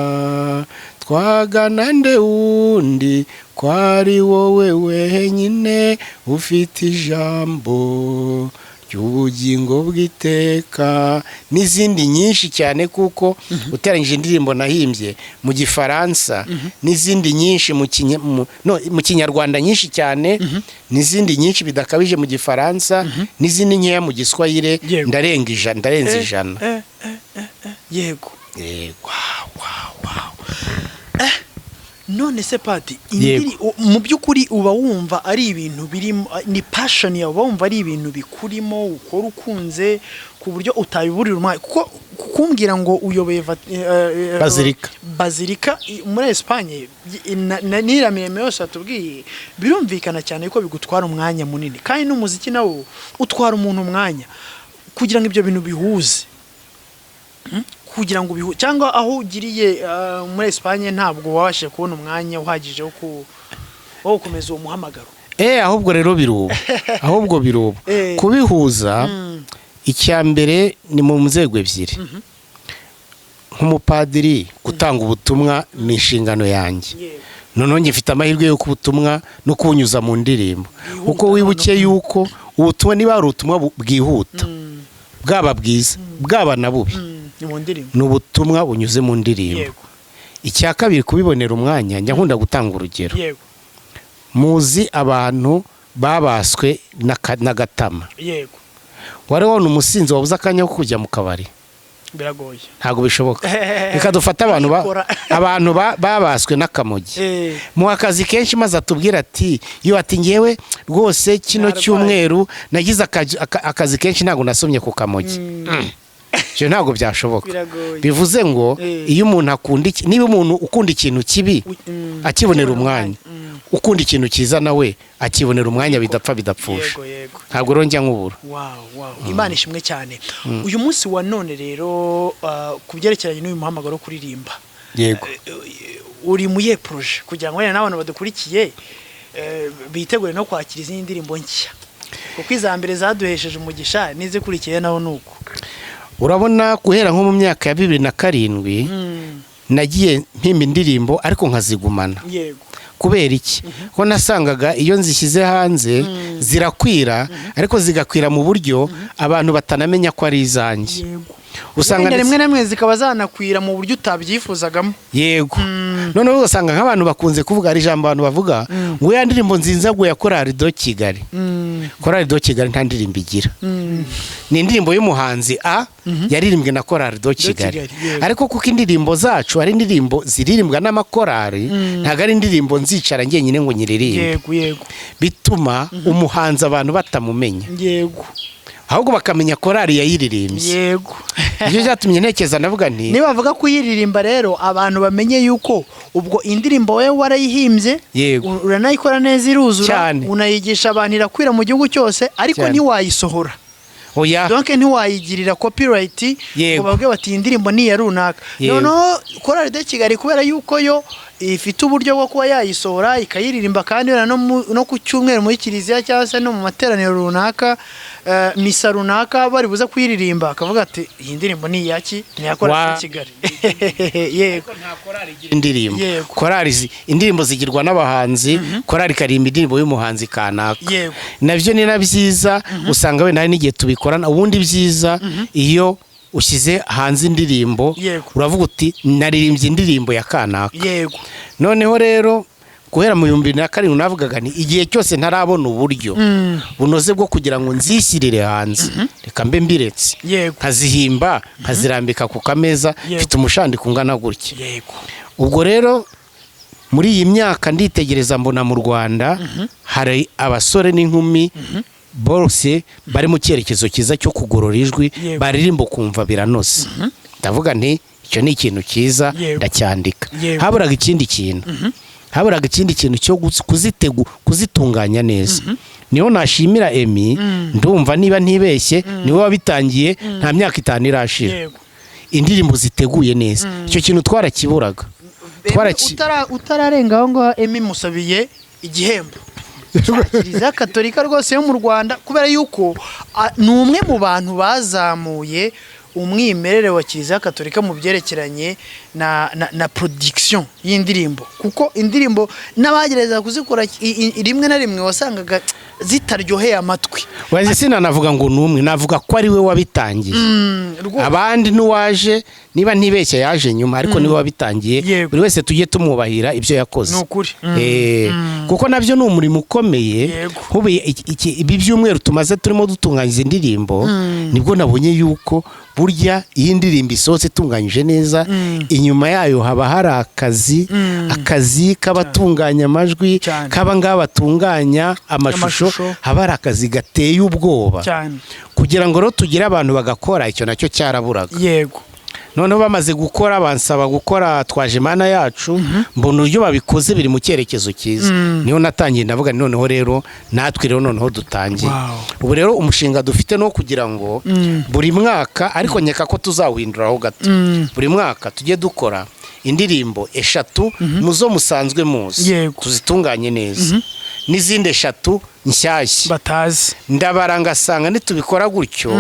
twagana nde wundi kwari wowe wenyine ufite ijambo ry'ubugingo bw'iteka, n'izindi nyinshi cyane, kuko uteranyije indirimbo nahimbye mu Gifaransa n'izindi nyinshi mu Kinyarwanda nyinshi cyane, n'izindi nyinshi bidakabije mu Gifaransa, n'izindi nkeya mu Giswahili, ndarenze 100. Yego. none se Padi mu by'ukuri uba wumva ari ibintu birimo ni passion yawe, uba wumva ari ibintu bikurimo ukora ukunze ku buryo utabiburira umwanya, kuko kumbwira ngo uyoboye Bazilika muri Espagne n'iramiyeme yose atubwiye, birumvikana cyane ko bigutwara umwanya munini, kandi n'umuziki nawo utwara umuntu umwanya kugira ngo ibyo bintu bihuze, kugira ngo cyangwa aho ugiriye muri Espagne ntabwo wabashije kubona umwanya uhagije wo gukomeza uwo muhamagaro. Ahubwo rero biruba kubihuza. Icya mbere ni mu nzego ebyiri. Nk'umupadiri gutanga ubutumwa ni inshingano yanjye, noneho ngifite amahirwe yo kubutumwa no kubunyuza mu ndirimbo, kuko wibuke yuko ubutumwa niba ari ubutumwa bwihuta, bwaba bwiza bwaba na bubi, ni ubutumwa bunyuze mu ndirimbo. Icya kabiri kubibonera umwanya, njya nkunda gutanga urugero. Muzi abantu babaswe n'agatama, warabona umusinzi wabuze akanya ko kujya mu kabari? Biragoye, ntabwo bishoboka. Reka dufate abantu babaswe n'akamogi mu akazi kenshi, maze atubwira ati ngewe rwose kino cyumweru nagize akazi kenshi ntabwo nasomye ku kamogi. Ibyo ntabwo byashoboka. Bivuze ngo iyo umuntu niba umuntu ukunda ikintu kibi akibonera umwanya, ukunda ikintu cyiza nawe akibonera umwanya bidapfa bidapfusha. Ntabwo rero njya nkubura. Imana ishimwe cyane. Uyu munsi wa none rero ku byerekeranye n'uyu muhamagaro wo kuririmba, uri mu ye projet kugira ngo n'abantu badukurikiye bitegure no kwakira izindi ndirimbo nshya, kuko izambere zaduhesheje umugisha n'izikurikiye naho nuko. Urabona guhera nko mu myaka ya 2007 nagiye mpimba indirimbo ariko nkazigumana. Kubera iki? Ko nasangaga iyo nzishyize hanze zirakwira, ariko zigakwira mu buryo abantu batanamenya ko ari izanjye. Usanga rimwe na rimwe zikaba zanakwira mu buryo utabyifuzagamo. Noneho usanga nk'abantu bakunze kuvuga, ari ijambo abantu bavuga ngo ya ndirimbo nzinza ngo ya Korali do Kigali. Korali do Kigali nta ndirimbo igira. Ni indirimbo y'umuhanzi yaririmbwe na Korali do Kigali. Ariko kuko indirimbo zacu ari indirimbo ziririmbwa n'amakorali, ntago ari indirimbo nzicara ngenyine ngo nyiririmbe. Bituma umuhanzi abantu batamumenya, ahubwo bakamenya korali yayiririmbye. Ibyo byatumye ntekereza navuga nti niba bavuga kuyiririmba rero abantu bamenye yuko ubwo indirimbo we warayihimbye, uranayikora neza iruzura, unayigisha abantu irakwira mu gihugu cyose, ariko ntiwayisohora. Donc ntiwayigirira copyright ngo bavuge bati indirimbo ni ya runaka. Noneho Korali de Kigali kubera yuko yo ifite uburyo bwo kuba yayisohora ikayiririmba, kandi no ku cyumweru muri kiliziya cyangwa se no mu materaniro runaka, misa runaka bari buza kuyiririmba, akavuga ati iyi ndirimbo ni iyaki, ni ya Korali de Kigali. Nta korali igira indirimbo. Korali indirimbo zigirwa n'abahanzi, korali karimba indirimbo y'umuhanzi kanaka. Navyo ni nabyiza, usanga we nari n'igihe tubikorana. Ubundi byiza iyo ushyize hanze indirimbo uravuga uti naririmbye indirimbo ya kanaka. Noneho rero guhera mu 2007 navugaga ni igihe cyose ntarabona uburyo bunoze bwo kugira ngo nzishyirire hanze, reka mbe mbiretse nkazihimba nkazirambika ku kameza mfite umushandiko ungana gutya. Ubwo rero muri iyi myaka nditegereza mbona mu Rwanda hari abasore n'inkumi bose bari mu cyerekezo cyiza cyo kugorora ijwi, baririmba kumva biranoze. Ndavuga nti icyo ni ikintu cyiza, ndacyandika. Haburaga ikindi kintu cyo kuzitunganya neza. Niho nashimira Emi, ndumva niba ntibeshye niwe wabitangiye, nta myaka 5 irashira indirimbo ziteguye neza. Icyo kintu twarakiburaga. Utararenga aho ngo Emi musabiye igihembo Kiliziya Gatolika rwose yo mu Rwanda, kubera yuko ni umwe mu bantu bazamuye umwimerere wa Kiliziya Gatolika mu byerekeranye na production y'indirimbo, kuko indirimbo n'abagereza kuzikora rimwe na rimwe wasangaga zitaryoheye amatwi. Waje sinanavuga ngo numwe, navuga ko ari we wabitangiye. Abandi nuwaje niba ntibeshye yaje nyuma, ariko niwe wabitangiye. Buri wese tujye tumwubahira ibyo yakoze. Nukuri. Kuko navyo ni umurimo ukomeye. Ibi byumweru tumaze turimo dutunganyiza indirimbo, nibwo nabonye yuko burya iyi ndirimbo isohotse itunganyije neza inyuma yayo haba hari akazi k'abatunganya amajwi Cyane. kaba ngaba batunganya amashusho haba hari akazi gateye ubwoba cyane kugira ngo rero tugire abantu bagakora icyo nacyo cyaraburaga yego noneho bamaze gukora bansaba gukora twaje Imana yacu mbona uburyo babikoze biri mu cyerekezo cyiza niho natangiye ndavuga noneho rero natwe rero noneho dutangiye Wow. ubu rero umushinga dufite no kugira ngo buri mwaka ariko nyeka ko tuzawuhinduraho gato buri mwaka tujye dukora indirimbo 3 muzo musanzwe muzi Yego. tuzitunganye neza n'izindi 3 nshyashya batazi ndabarangasanga nitubikora gutyo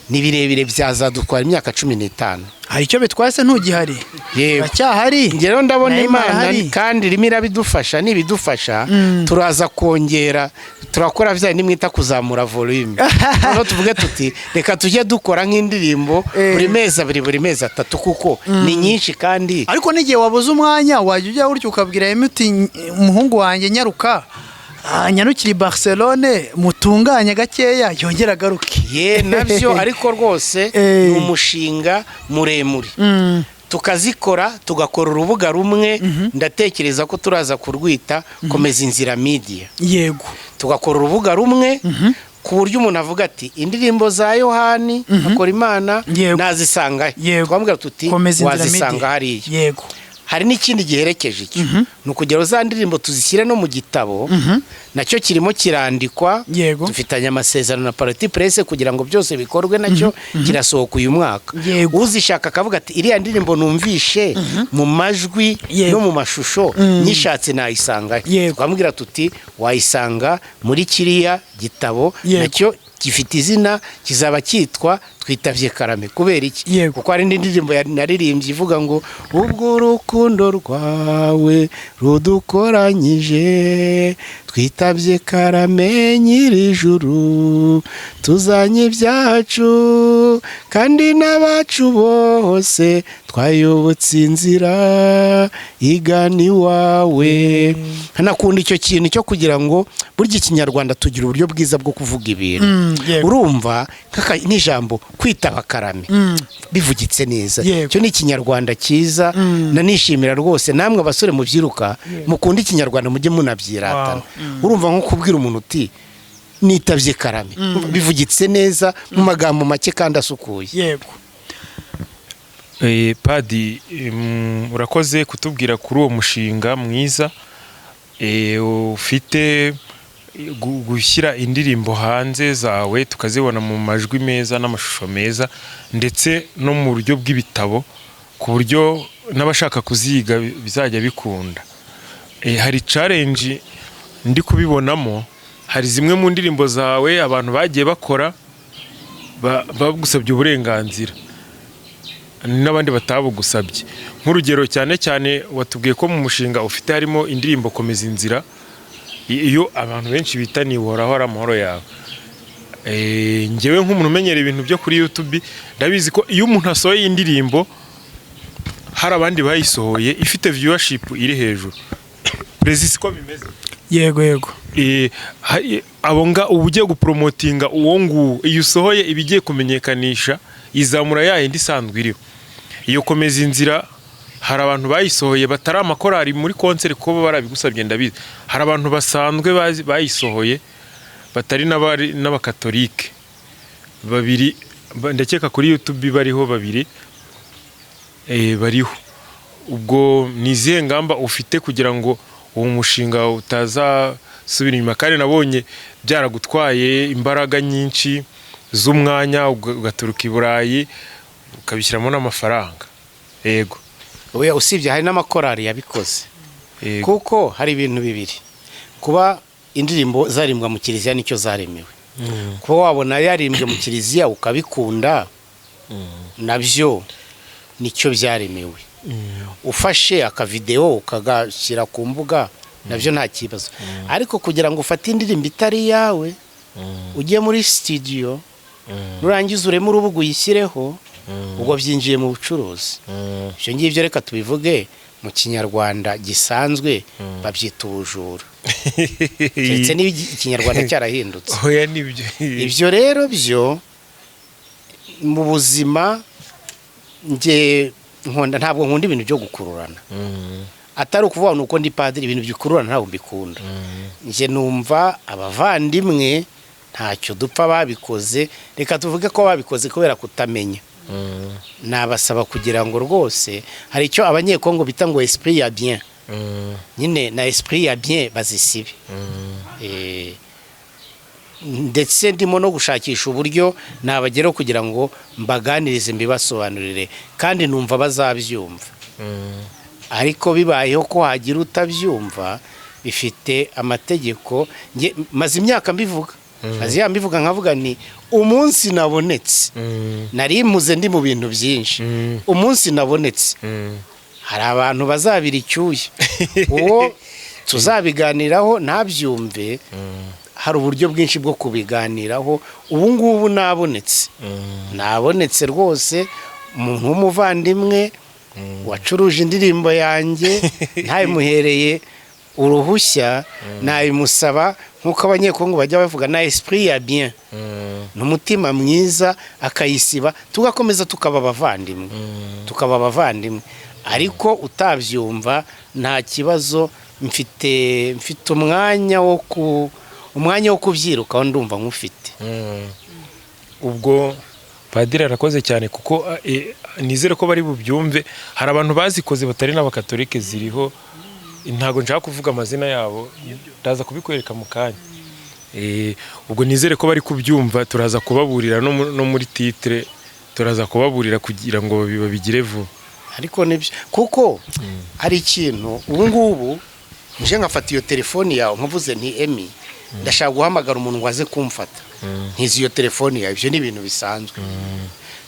ni birebire byazadutwara imyaka 15 hari icyo bitwase ntugihari yego cyahari ngero ndabona Nayo Imana irahari. kandi irimo irabidufasha nibidufasha turaza kongera turakora bya nimwita kuzamura volume noneho tuvuge tuti reka tujye dukora nk'indirimbo buri mezi 2 buri mezi 3 kuko ni nyinshi kandi ariko n'igihe wabuze umwanya wajya ujya gutyo ukabwira uti umuhungu wanjye nyaruka nyarukira i Barcelone mutunganye gakeya yongera agaruke ye nabyo ariko rwose ni umushinga muremure tukazikora tugakora urubuga rumwe ndatekereza ko turaza kurwita komeza inzira media yego tugakora urubuga rumwe ku buryo umuntu avuga ati indirimbo za Yohani akora Imana Yego. nazisanga Yego. twambwira tuti Komeza inzira wazisanga media. hariya yego hari n'ikindi giherekeje icyo ni ukugera za ndirimbo tuzishyire no mu gitabo nacyo kirimo kirandikwa Yego. dufitanye amasezerano na Party Press kugira ngo byose bikorwe nacyo kirasohoka uyu mwaka Yego. uzishaka akavuga ati iriya ndirimbo numvishe mu majwi Yego. no mu mashusho nyishatse nayisanga Yego. twamubwira tuti wayisanga muri kiriya gitabo Yego. nacyo gifite izina kizaba cyitwa twitavye karame kubera iki Yego. kuko hari indi ndirimbo naririmbye ivuga ngo ubwo urukundo rwawe rudukoranyije twitavye karame nyir'ijuru tuzanye ibyacu kandi n'abacu bose twayobotse inzira igana iwawe hanakunda icyo kintu cyo kugira ngo burya ikinyarwanda tugira uburyo bwiza bwo kuvuga ibintu yego. urumva n'ijambo kwitaba karame bivugitse neza Yego. cyo ni ikinyarwanda cyiza nanishimira rwose namwe abasore mubyiruka mukunda ikinyarwanda mujye munabyiratana urumva nko kubwira umuntu uti nitavye karame bivugitse neza mu magambo make kandi asukuye yego Padi urakoze kutubwira kuri uwo mushinga mwiza ufite gushyira indirimbo hanze zawe tukazibona mu majwi meza n'amashusho meza ndetse no mu buryo bw'ibitabo ku buryo n'abashaka kuziga bizajya bikunda hari challenge ndi kubibonamo hari zimwe mu ndirimbo zawe abantu bagiye bakora bagusabye uburenganzira n'abandi batabugusabye nk'urugero cyane cyane watubwiye ko mu mushinga ufite harimo indirimbo komeza inzira iyo abantu benshi bita nihoraho ari amahoro yawe ngewe nk'umuntu umenyera ibintu byo kuri YouTube ndabizi ko iyo umuntu asohoye indirimbo hari abandi bayisohoye ifite viewership iri hejuru prezisi ko bimeze yego yego abonga ubugiye gupromotinga uwo nguwo iyo usohoye ibigiye kumenyekanisha izamura ya indi isanzwe iriho iyo komeza inzira hari abantu bayisohoye batari amakorari muri concert ko barabigusabye ndabizi hari abantu basanzwe bayisohoye batari n'abakatolike babiri ndakeka kuri YouTube bariho babiri bariho ubwo ni izihe ngamba ufite kugira ngo uwo mushinga utazasubira inyuma kandi nabonye byaragutwaye imbaraga nyinshi z'umwanya ugaturuka i Burayi ukabishyiramo n'amafaranga yego oya usibye hari n'amakorari yabikoze kuko hari ibintu bibiri kuba indirimbo zarimbwa mu kiliziya nicyo zaremewe kuba wabona yarimbwe mu kiliziya ukabikunda nabyo nicyo byaremewe ufashe akavideo ukagashyira ku mbuga nabyo nta kibazo ariko kugira ngo ufate indirimbo itari yawe ujye muri studio nurangiza ureme urubuga uyishyireho ubwo byinjiye mu bucuruzi ibyo ngibyo reka tubivuge mu kinyarwanda gisanzwe babyita ubujura ndetse n'ikinyarwanda cyarahindutse oya nibyo ibyo rero byo mu buzima ntabwo nkunda ibintu byo gukururana, atari ukuvuga nuko ndi padiri, ibintu bikururana ntabwo mbikunda. Nje numva abavandimwe ntacyo dupfa babikoze, reka tuvuge ko babikoze kubera kutamenya. Nabasaba kugira ngo rwose hari icyo abanyekongo bita ngo esprit ya bien, nyine na esprit ya bien bazisibe. Ndetse ndimo no gushakisha uburyo nabageraho kugira ngo mbaganirize mbibasobanurire, kandi numva bazabyumva. Ariko bibayeho ko hagira utabyumva, bifite amategeko. Maze imyaka mbivuga, mbivuga nkavuga ni umunsi nabonetse, nari muze ndi mu bintu byinshi, umunsi nabonetse hari abantu bazabira icyuya, uwo tuzabiganiraho ntabyumve. Hari uburyo bwinshi bwo kubiganiraho. Ubu ngubu nabonetse rwose, umuntu w'umuvandimwe wacuruje indirimbo yanjye ntayimuhereye uruhushya, nayimusaba nk'uko abanyekongo bajya bavuga na esprit ya bien, n'umutima mwiza, akayisiba, tugakomeza tukaba abavandimwe. Ariko utabyumva nta kibazo, mfite umwanya wo kubyirukaho, ndumva nk'ufite. Ubwo padiri arakoze cyane, kuko nizere ko bari bubyumve. Hari abantu bazikoze batari n'abakatolike ziriho, ntago nshaka kuvuga amazina yabo, ndaza kubikwereka mu kanya. Ubwo nizere ko bari kubyumva, turaza kubaburira no muri titre, turaza kubaburira kugira ngo babigire vuba. Ariko nibyo kuko hari ikintu ubu ngubu nje ngafata iyo telefoni yawe nkavuze nti Emi, ndashaka guhamagara umuntu waze kumfata, ntizi iyo telefoni yawe. Ibyo ni ibintu bisanzwe.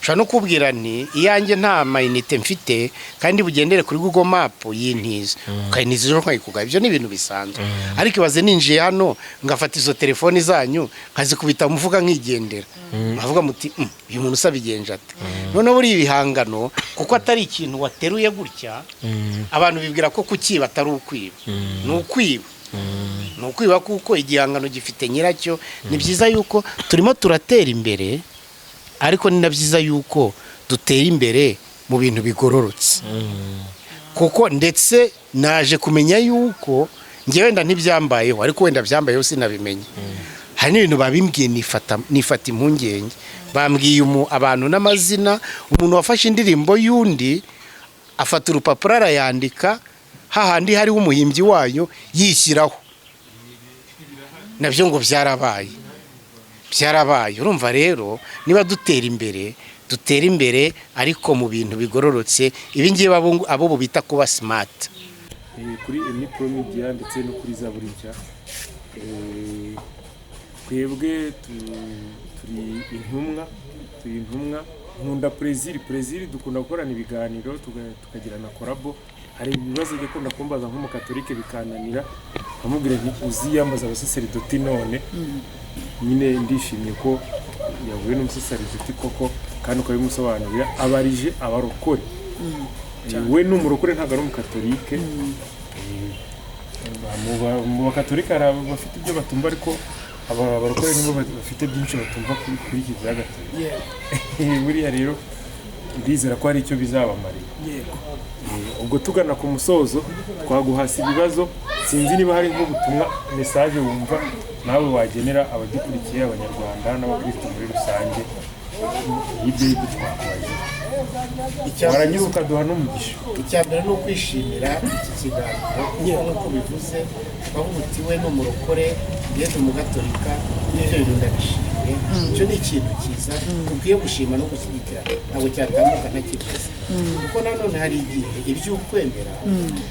Nshobora no kubwira nti iyanjye nta mayinite mfite, kandi bugendere kuri Google Map y'intiza, ukayiniza ejo nkayikugaye. Ibyo ni ibintu bisanzwe. Ariko ibaze ninjiye hano ngafata izo telefoni zanyu nkazikubita muvuga nkigendera, nkavuga muti uyu muntu usabigenje ate? None buri ibihangano, kuko atari ikintu wateruye gutya, abantu bibwira ko kukiba atari ukwiba. Ni ukwiba kuko igihangano gifite nyiracyo. Ni byiza yuko turimo turatera imbere, ariko ni na byiza yuko dutera imbere mu bintu bigororotse. Kuko ndetse naje kumenya yuko nge wenda ntibyambayeho, ariko wenda byambayeho sinabimenye. Hari n'ibintu babimbwiye nifata impungenge. Bambwiye abantu n'amazina, umuntu wafashe indirimbo y'undi afata urupapuro arayandika, hahandi hariho umuhimbyi wayo yishyiraho. Nabyo ngo byarabaye. Urumva rero, niba dutera imbere ariko mu bintu bigororotse. Ibi ngiye abo bita kuba smart. Kuri Emi Pro Media ndetse no kuri Zaburi Nshya, twebwe turi intumwa. Nkunda Prezili, dukunda gukorana ibiganiro, tukagira na korabo. Hari ibibazo gikunda kumbaza nk'umukatolike bikananira, nkamubwira nti uziyambaza abasaseridoti none. Nyine ndishimye ko yahuye n'umusaseridoti koko, kandi ukabimusobanurira. Abarije abarokore, we n'umurokore ntabwo ari umukatolike. Mu bakatolike hari abafite ibyo batumva, ariko abarokore nibo bafite byinshi batumva kuri iki bya gatolika. Buriya rero ndizera ko hari icyo bizabamarira. Ubwo tugana ku musozo, twaguhasa ibibazo. Sinzi niba hari nk'ubutumwa, message wumva nawe wagenera abadukurikiye, abanyarwanda n'abakristo muri rusange. Ibyo twakubaye warangiza ukaduha n'umugisha. Icyambere ni ukwishimira iki kiganiro, nk'uko bivuze, bahutiwe n'umurokore ngeze mu gatolika. Ibyo bintu ndabishimiye. Icyo ni ikintu cyiza dukwiye gushima no gushyigikira, ntabwo cyatambuka ntakivuze. Kuko nanone hari igihe iby'ukwemera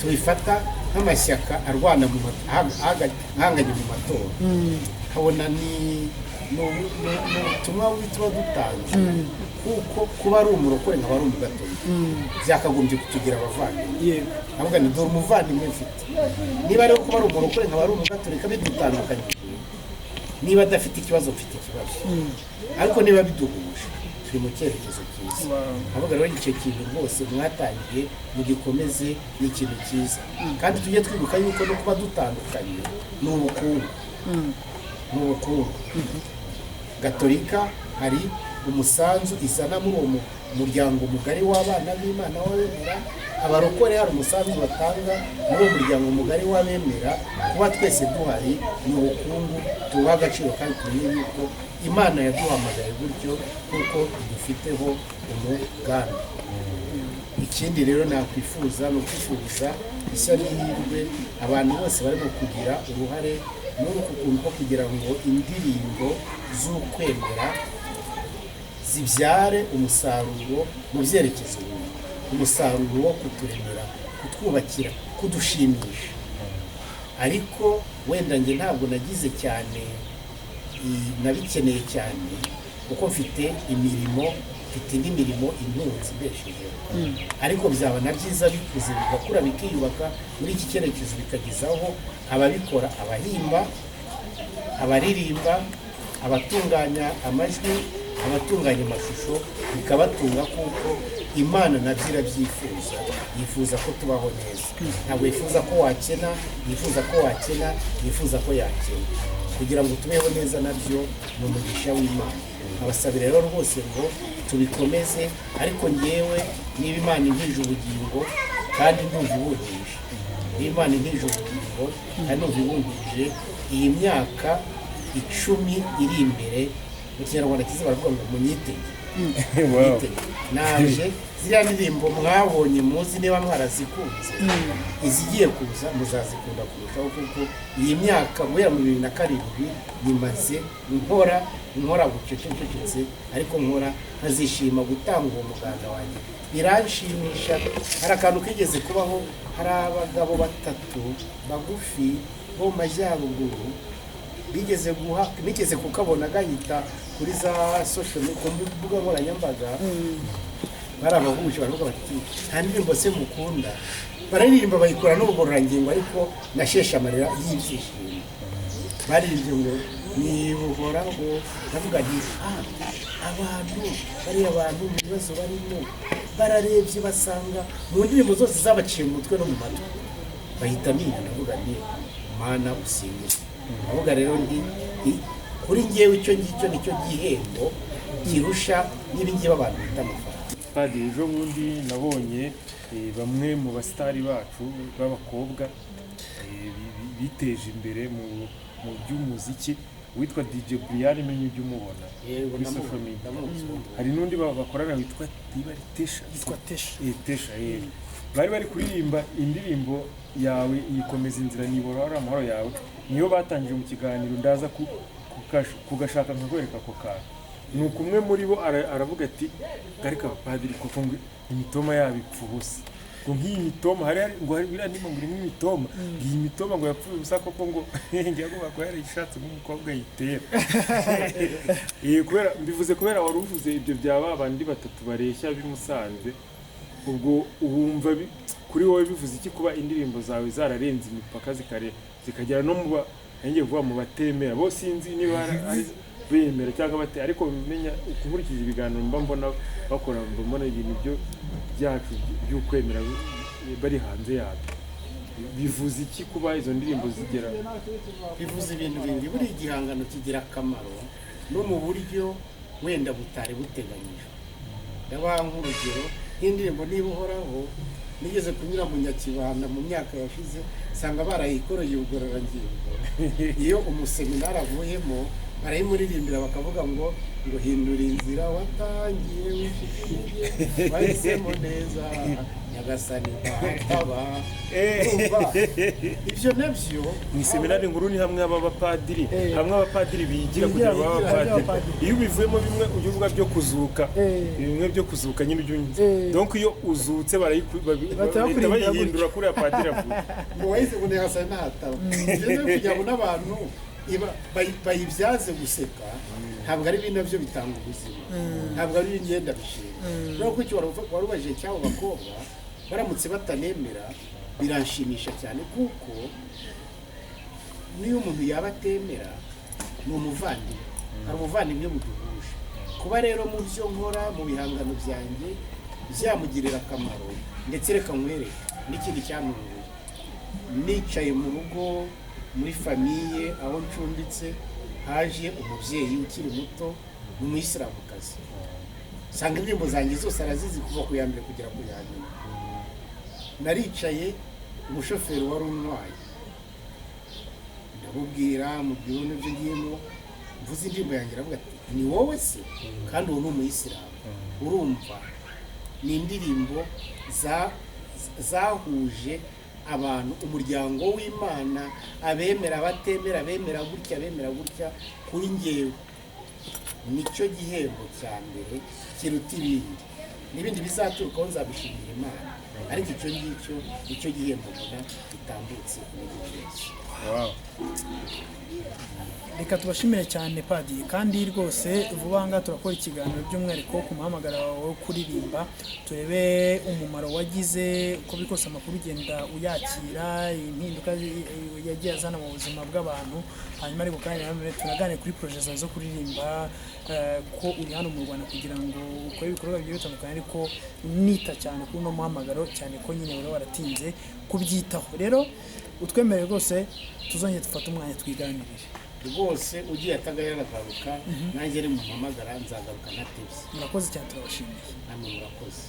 tubifata nk'amashyaka arwana ahanganye mu matora. Habona ni ubutumwa tuba dutanze, kuko kuba ari umurokore nkaba ari umugatolika byakagombye kutugira abavandimwe. Navuga ni dore umuvandimwe mfite. Niba rero kuba ari umurokore nkaba ari umugatolika bidutandukanye, niba adafite ikibazo mfite ikibazo, ariko niba biduhuje turi mu cyerekezo cyiza. Navuga rero icyo kintu rwose mwatangiye mugikomeze, ni ikintu cyiza. Kandi tujye twibuka yuko no kuba dutandukanye ni ubukungu. Gatolika hari umusanzu izana muri uwo muryango mugari w'abana b'Imana w'abemera. Abarokore hari umusanzu batanga muri uwo muryango mugari w'abemera. Kuba twese duhari ni ubukungu tuha agaciro kandi tumenye yuko Imana yaduhamagaye gutyo kuko idufiteho umugambi. Ikindi rero nakwifuza ni ukwifuza ishya n'ihirwe abantu bose barimo kugira uruhare muri uku kuntu ko kugira ngo indirimbo z'ukwemera zibyare umusaruro mu byerekezo bimwe, umusaruro wo kuturemera, kutwubakira, kudushimisha. Ariko wenda njye ntabwo nagize cyane nabikeneye cyane kuko mfite indi mirimo intunze ibeshejeho. Ariko byaba na byiza bikuze bigakura bikiyubaka muri iki cyerekezo bikagezaho ababikora, abahimba, abaririmba, abatunganya amajwi, abatunganya amashusho, bikabatunga kuko Imana nabyo irabyifuza, yifuza ko tubaho neza. Ntabwo yifuza ko wakena, yifuza ko wakena, yifuza ko yakena. Kugira ngo tubeho neza nabyo ni umugisha w'Imana. Abasabira rero rwose ngo tubikomeze, ariko ngewe niba Imana intije ubugingo kandi ndumva ibundije, niba Imana intije ubugingo kandi ndumva ibundije, iyi myaka 10 iri imbere, mu Kinyarwanda cyiza baravuga ngo munyitege. Naje ziriya ndirimbo mwabonye muzi niba mwarazikunze, izigiye kuza muzazikunda kurushaho kuko iyi myaka guhera mu 2007 nimaze nkora bucecetse, ariko nkora nkazishima gutanga uwo muganda wanjye. Biranshimisha. Hari akantu kigeze kubaho, hari abagabo 3 bagufi bo mu majyaruguru nigeze kukabona gahita kuri za social ku mbuga nkoranyambaga. Barabahuje baravuga bati nta ndirimbo se mukunda, bararirimba bayikora n'ubugororangingo ariko nashesha amarira y'ibyishimo. Baririmbye ngo nibuhoraho, ndavuga nti abantu mu bibazo barimo bararebye basanga mu ndirimbo zose zabaciye mu mutwe no mu matwi, bahita niba ndavuga nti Mana usingire. Ndavuga rero kuri ngewe icyo ngicyo nicyo gihembo kirusha n'ibingibi abantu bita amafaranga. Padiri, ejo bundi nabonye bamwe mu basitari bacu b'abakobwa biteje imbere mu by'umuziki, witwa DJ Brian, menye ujya umubona kuri social media. Hari n'undi bakorana witwa Tesha. Bari kuririmba indirimbo yawe ikomeza inzira nibora ari amahoro yawe, niyo batangije mu kiganiro. Ndaza kugashaka nkakwereka ako kantu. Nuko umwe muri bo aravuga ati garika Padiri kuko ngo imitoma yabipfa ubusa, ngo nk'iyi mitoma hari ngo biriya ndimo ngo irimo imitoma, iyi mitoma ngo yapfuye ubusa koko, ngo ngiye kuba ko yarayishatse nk'umukobwa yitera. Kubera wari uvuze ibyo byaba abandi 3 bareshya bimusanze, ubwo ubumva kuri wowe bivuze iki kuba indirimbo zawe zararenze imipaka zikagera no mu batemera bo? Sinzi niba ari bemera cyangwa bate, ariko menya ukurikije ibiganiro mbona bakora, mbona ibintu byo byacu by'ukwemera bari hanze yabo. Bivuze iki kuba izo ndirimbo zigera? Bivuze ibintu bibiri. Buri igihangano kigira akamaro no mu buryo wenda butari buteganyijwe. Ndabaha nk'urugero nk'indirimbo niba uhoraho, nigeze kunyura mu Nyakibanda mu myaka yashize, sanga barayikoreye ubugororangingo. Iyo umuseminari avuyemo barayimuririmbira bakavuga ngo hindura inzira watangiye wishyikiye, wahisemo neza Nyagasani bataba. Ibyo nabyo mu seminari nkuru ni hamwe abapadiri bigira kugira ngo abapadiri. Iyo ubivuyemo bimwe ubyuvuga byo kuzuka, bimwe byo kuzuka nyine ubyunze. Donc iyo uzutse bayihindura kuri apadiri avuga ngo wahise ngo Nyagasani nataba. Ibyo kugira ngo n'abantu bayibyaze guseka, ntabwo ari ibintu nabyo bitanga ubuzima, ntabwo ari ingenda bishima. Rero ko icyo warubajije cy'abo bakobwa baramutse batanemera, biranshimisha cyane kuko niyo umuntu yaba atemera ni umuvandimwe, hari umuvandimwe buduhuje. Kuba rero mu byo nkora mu bihangano byanjye byamugirira akamaro, ndetse reka nkwereke n'ikindi cyantunguye. Nicaye mu rugo muri famiye aho ncumbitse, haje umubyeyi ukiri muto ni umuyisilamukazi usanga indirimbo zanjye zose arazizi kuva ku ya mbere kugera ku ya nyuma. Naricaye umushoferi wari untwaye ndamubwira mubwira n'ibyo ngiyemo mvuze indirimbo yanjye aravuga ati ni wowe se kandi uwo ni umuyisilamu urumva ni indirimbo zahuje abantu umuryango w'Imana abemera abatemera abemera gutya kuri njyewe nicyo gihembo cya mbere kiruta n'ibindi bizaturukaho nzabishimira Imana ariko icyo ngicyo nicyo gihembo mbona gitambutse muri byose. Reka tubashimire cyane Padiri kandi rwose vuba aha ngaha turakora ikiganiro by'umwihariko ku muhamagaro wawe wo kuririmba turebe umumaro wagize uko bikose amakuru ugenda uyakira impinduka yagiye azana mu buzima bw'abantu hanyuma ariko kandi tunaganire kuri projet zawe zo kuririmba ko uri hano mu Rwanda kugira ngo ukore ibikorwa bigiye bitandukanye ariko nita cyane kuri uno muhamagaro cyane ko nyine wari waratinze kubyitaho. Rero utwemerere rwose tuzongeye dufate umwanya twiganirire rwose ugiye atagayana agaruka nanjye ari mu mpamagara nzagaruka natebye. Murakoze cyane turabashimiye. Namwe murakoze.